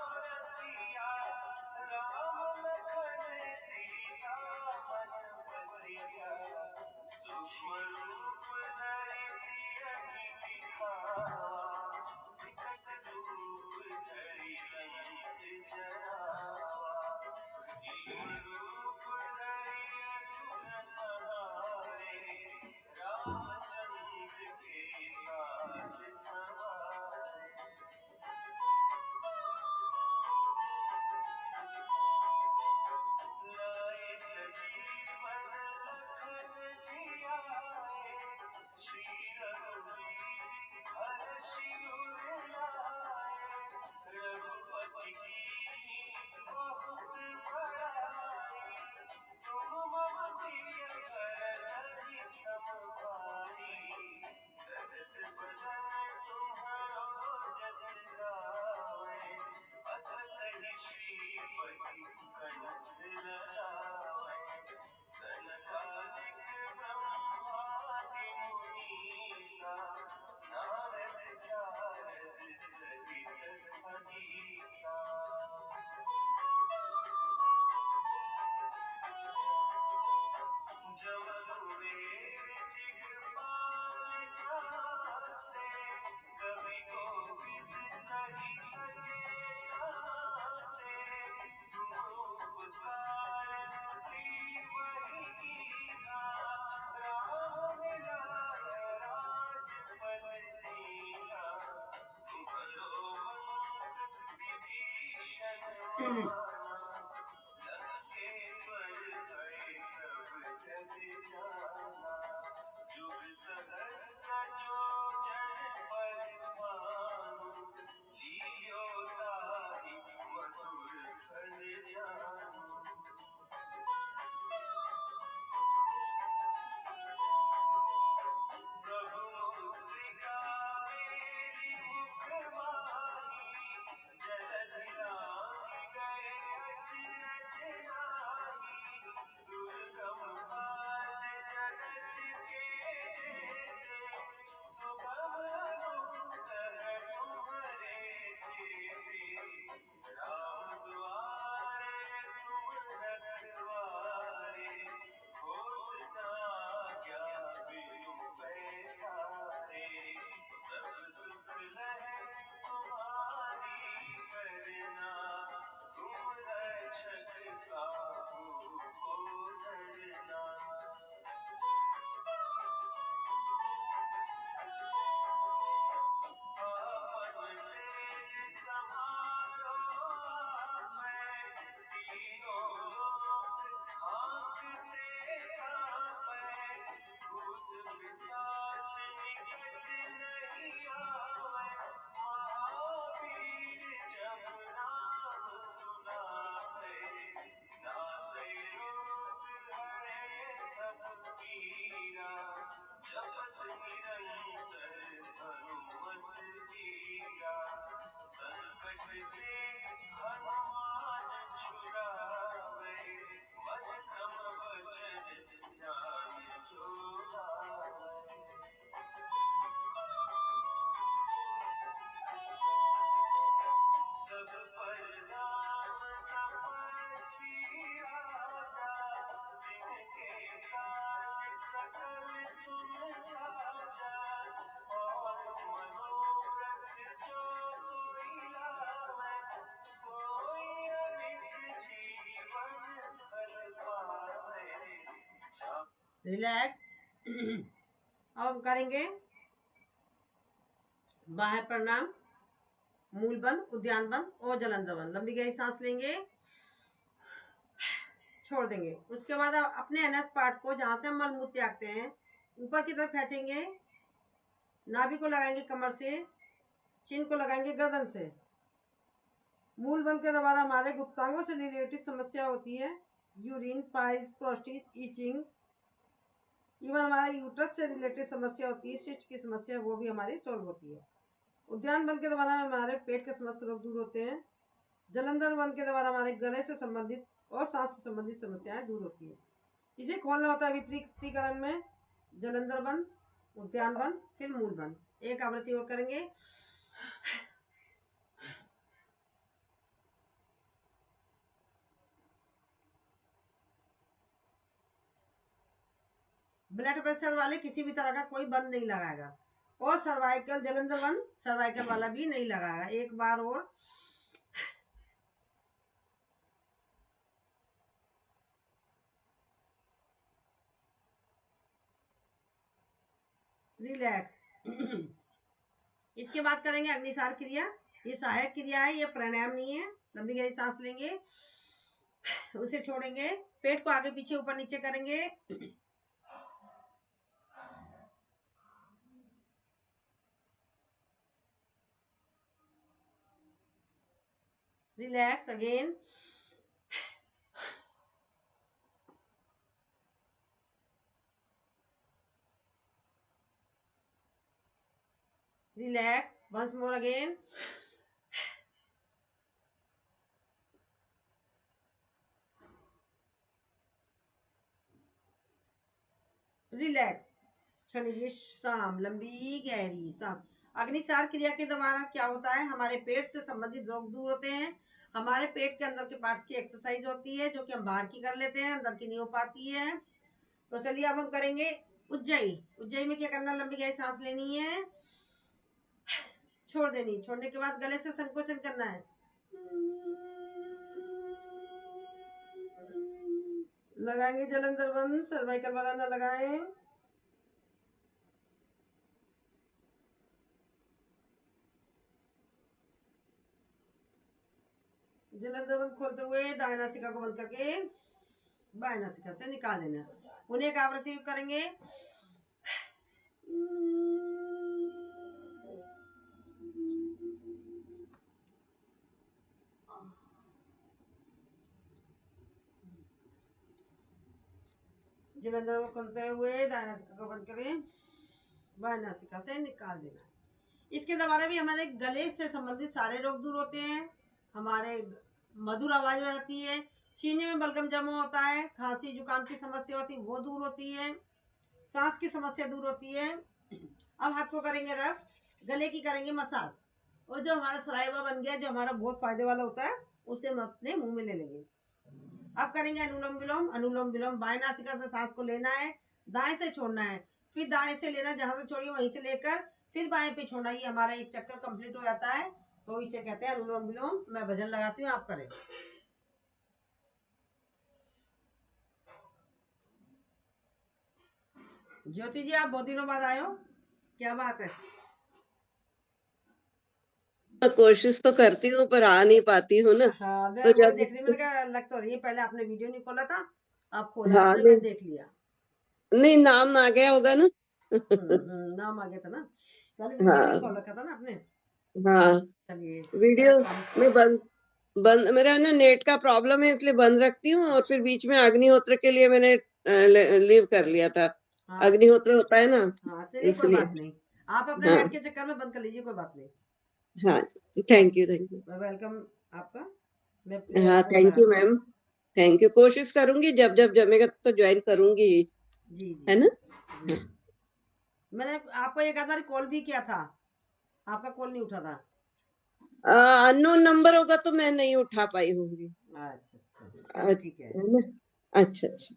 Speaker 1: रिलैक्स। अब हम करेंगे बाह्य प्रणाम, मूल बंद, उद्यान बंद और जलंधर बंद। लंबी गहरी सांस लेंगे, छोड़ देंगे। उसके बाद आप अपने एनएस पार्ट को जहां से हम मल मूत्र त्यागते हैं ऊपर की तरफ खींचेंगे, नाभि को लगाएंगे कमर से, चिन्ह को लगाएंगे गर्दन से। मूल बंद के द्वारा हमारे गुप्तांगों से रिलेटेड समस्या होती है, urine, piles, prostate, itching, even हमारे यूट्रस से रिलेटेड समस्या होती है, सिस्ट की समस्या, वो भी हमारी सॉल्व होती है। उद्यान बंद के द्वारा हमारे पेट के समस्त रोग दूर होते हैं। जलंधर बंद के द्वारा हमारे गले से संबंधित और सांस से संबंधित समस्याएं दूर होती है। इसे खोलना होता है विपरीतीकरण में, जलंधर बंद, उद्यान बंद, फिर मूल बंद। एक आवृत्ति और करेंगे। ब्लड प्रेशर वाले किसी भी तरह का कोई बंद नहीं लगाएगा, और सर्वाइकल जलंधर बंद सर्वाइकल वाला भी नहीं लगाएगा। एक बार और। रिलैक्स। इसके बाद करेंगे अग्निसार क्रिया। ये सहायक क्रिया है, ये प्राणायाम नहीं है। लंबी गहरी सांस लेंगे, उसे छोड़ेंगे, पेट को आगे पीछे ऊपर नीचे करेंगे। Relax again. Relax once more again. Relax. क्षणिक शाम, लंबी गहरी सांस। अग्निसार क्रिया के द्वारा क्या होता है, हमारे पेट से संबंधित रोग दूर होते हैं। हमारे पेट के अंदर के पार्ट्स की एक्सरसाइज होती है, जो कि हम बाहर की कर लेते हैं, अंदर की नहीं हो पाती है। तो चलिए अब हम करेंगे उज्जयी। उज्जयी में क्या करना, लंबी गहरी सांस लेनी है, छोड़ देनी। छोड़ने के बाद गले से संकोचन करना है। लगाएंगे जलंधर बंद, सर्वाइकल वाला ना लगाएं। जलंधर बंद खोलते हुए दाएं नासिका को बंद करके बाएं नासिका से निकाल देना। उन्हें एक आवृत्ति करेंगे। जलंधर को खोलते हुए दाएं नासिका को बंद करें, बाएं नासिका से निकाल देना। इसके द्वारा भी हमारे गले से संबंधित सारे रोग दूर होते हैं, हमारे मधुर आवाज हो जाती है, सीने में बलगम जमा होता है, खांसी जुकाम की समस्या होती है वो दूर होती है, सांस की समस्या दूर होती है। अब हाथ को करेंगे रब, गले की करेंगे मसाज, और जो हमारा सलाइवा बन गया जो हमारा बहुत फायदे वाला होता है उसे हम अपने मुंह में ले लेंगे। अब करेंगे अनुलोम विलोम। अनुलोम विलोम बाएं नासिका से सांस को लेना है, दाएं से छोड़ना है, फिर दाएं से लेना, जहां से छोड़िए वहीं से लेकर फिर बाएं पे छोड़ना। ये हमारा एक चक्कर कंप्लीट हो जाता है, तो इसे कहते हैं अनुलोम विलोम। मैं भजन लगाती हूँ, आप करें। ज्योति जी, आप बहुत दिनों बाद आए हो, क्या बात है?
Speaker 6: कोशिश तो करती हूँ पर आ नहीं पाती हूँ ना।
Speaker 1: हाँ, मैं
Speaker 6: तो
Speaker 1: वही
Speaker 6: जब
Speaker 1: देख रही, मैंने कहा लग तो रही है, पहले आपने वीडियो नहीं खोला था, आप खोला
Speaker 6: हाँ
Speaker 1: आपने, मैं देख लिया।
Speaker 6: नहीं नाम आ गया होगा ना।
Speaker 1: नाम आ गया था ना, पहले वीडियो नहीं
Speaker 6: हाँ
Speaker 1: खोल रखा था ना आपने।
Speaker 6: हाँ
Speaker 1: चलिए,
Speaker 6: वीडियो
Speaker 1: काम।
Speaker 6: में बंद बंद मेरा ना नेट का प्रॉब्लम है इसलिए बंद रखती हूँ, और फिर बीच में अग्निहोत्र के लिए मैंने लीव कर लिया था।
Speaker 1: हाँ
Speaker 6: अग्निहोत्र होता है ना,
Speaker 1: हाँ, चलिए कोई
Speaker 6: इसलिए।
Speaker 1: बात नहीं, आप अपने
Speaker 6: हाँ
Speaker 1: नेट के चक्कर में बंद कर लीजिए, कोई बात नहीं।
Speaker 6: हाँ thank you thank you.
Speaker 1: Welcome आपका, मैं अपने
Speaker 6: हाँ
Speaker 1: आपको
Speaker 6: थैंक यू
Speaker 1: लगाती हूँ।
Speaker 6: Ma'am, thank you. कोशिश करूंगी जब जब जमेगा तो ज्वाइन करूंगी ही,
Speaker 1: जी जी
Speaker 6: है ना।
Speaker 1: जी। मैंने आपको एक आध बार कॉल भी किया था, आपका कॉल नहीं उठा था।
Speaker 6: अननोन नंबर होगा तो मैं नहीं उठा पाई होंगी।
Speaker 1: अच्छा अच्छा, चलिए ठीक है।
Speaker 6: है ना। अच्छा अच्छा।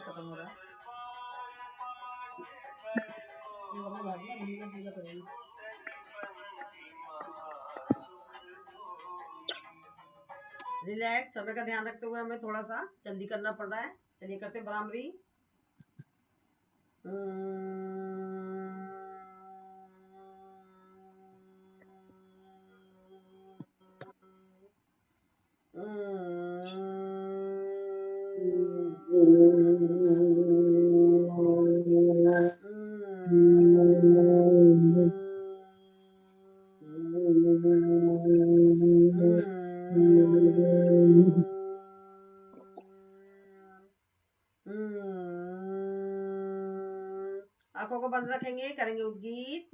Speaker 1: खत्म हो रहा है, पूजा करेंगे। रिलैक्स, समय का ध्यान रखते हुए हमें थोड़ा सा जल्दी करना पड़ रहा है। चलिए करते हैं भ्रामरी। आंखों को बंद रखेंगे, करेंगे उद्गीत।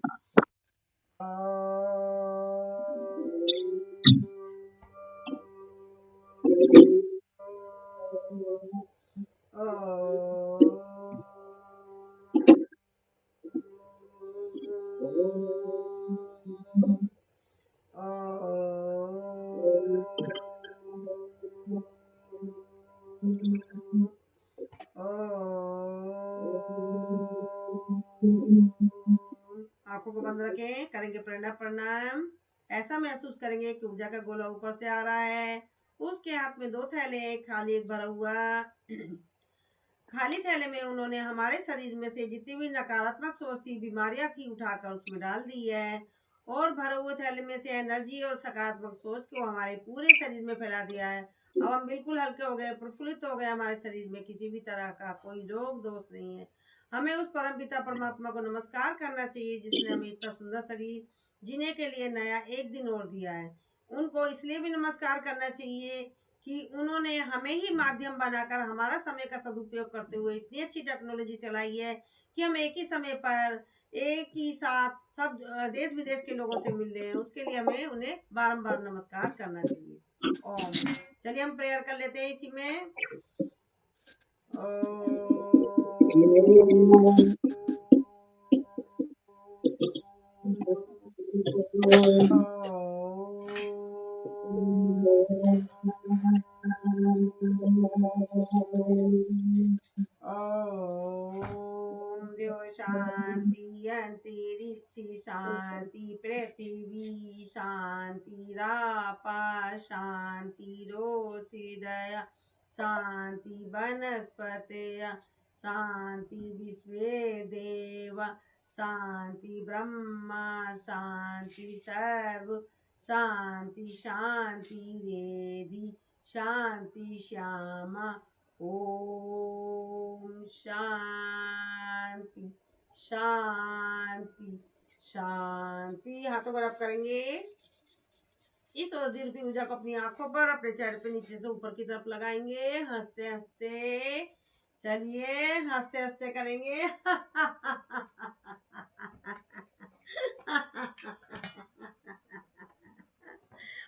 Speaker 1: बंद रखें, करेंगे प्राणायाम। ऐसा महसूस करेंगे कि ऊर्जा का गोला ऊपर से आ रहा है। उसके हाथ में 2 थैले, खाली एक भरा हुआ। खाली थैले में उन्होंने हमारे शरीर में से जितनी भी नकारात्मक सोच थी, बीमारियां थी, उठाकर उसमें डाल दी है और भरे हुए थैले में से एनर्जी और सकारात्मक सोच को हमारे पूरे शरीर में फैला दिया है। अब हम बिल्कुल हल्के हो गए, प्रफुल्लित हो गए। हमारे शरीर में किसी भी तरह का कोई रोग दोष नहीं है। हमें उस परम पिता परमात्मा को नमस्कार करना चाहिए जिसने हमें इतना सुंदर शरीर जीने के लिए नया एक दिन और दिया है। उनको इसलिए भी नमस्कार करना चाहिए कि उन्होंने हमें ही माध्यम बनाकर हमारा समय का सदुपयोग करते हुए इतनी अच्छी टेक्नोलॉजी चलाई है कि हम एक ही समय पर एक ही साथ सब देश विदेश के लोगों से मिल रहे हैं। उसके लिए हमें उन्हें बारंबार नमस्कार करना चाहिए। ओम। चलिए हम प्रेयर कर लेते हैं इसी में। ओम देव शांति अंतरिक्ष शांति पृथ्वी शांति रापा शांति रोचिदया शांति वनस्पतय शांति विश्वे देव शांति ब्रह्मा शांति सर्व शांति शांति रेधि शांति श्यामा। ओम शांति शांति शांति। हाथों को रब करेंगे। इस औषधि रूपी ऊर्जा को अपनी आंखों पर, अपने चेहरे पे नीचे से ऊपर की तरफ लगाएंगे। हंसते हंसते चलिए, हंसते हंसते करेंगे।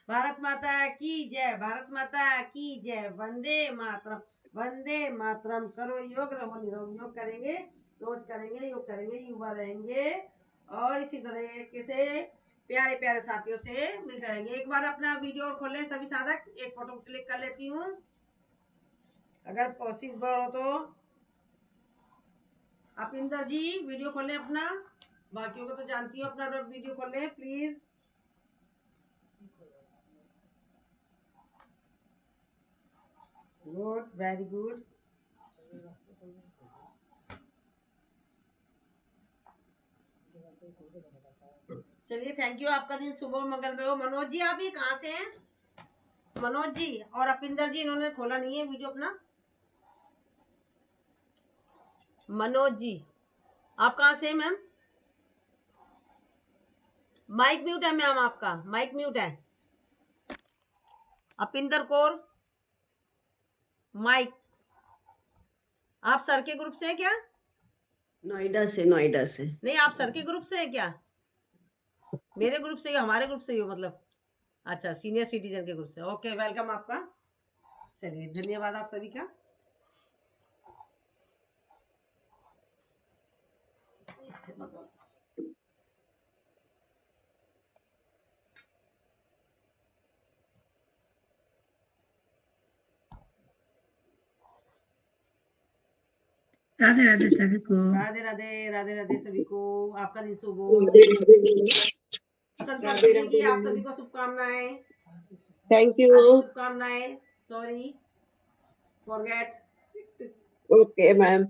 Speaker 1: भारत माता की जय, भारत माता की जय। वंदे मातरम, वंदे मातरम। करो योग, रहो निरोग। योग करेंगे, रोज करेंगे, योग करेंगे, युवा रहेंगे और इसी तरह से प्यारे प्यारे साथियों से मिलते रहेंगे। एक बार अपना वीडियो खोलें सभी साधक, एक फोटो क्लिक कर लेती हूँ अगर पॉसिबल हो तो। आप इंदर जी वीडियो खोलें अपना, बाकियों को तो जानती हूँ, अपना वीडियो खोलें प्लीज। Good, very good. चलिए, थैंक यू। आपका दिन शुभ मंगलमय हो। मनोज जी, आप ये कहाँ से हैं? मनोज जी और अपिंदर जी, इन्होंने खोला नहीं है वीडियो अपना। मनोज जी, आप कहाँ से हैं मैम? माइक म्यूट है मैम, आपका माइक म्यूट है। अपिंदर कौर, माइक। आप सर के ग्रुप से हैं क्या?
Speaker 6: नोएडा से, नोएडा से।
Speaker 1: नहीं, आप सर के ग्रुप से हैं क्या? मेरे ग्रुप से ही, हमारे ग्रुप से ही हो मतलब? अच्छा, सीनियर सिटीजन के ग्रुप से। ओके, वेलकम आपका। चलिए, धन्यवाद आप सभी का। इससे मतलब
Speaker 3: राधे राधे सभी को।
Speaker 1: राधे राधे, राधे राधे सभी को। आपका दिन शुभ हो। संतोषी की आप सभी को शुभकामनाएं।
Speaker 6: Thank you.
Speaker 1: शुभकामनाएं। Sorry forget.
Speaker 6: Okay ma'am.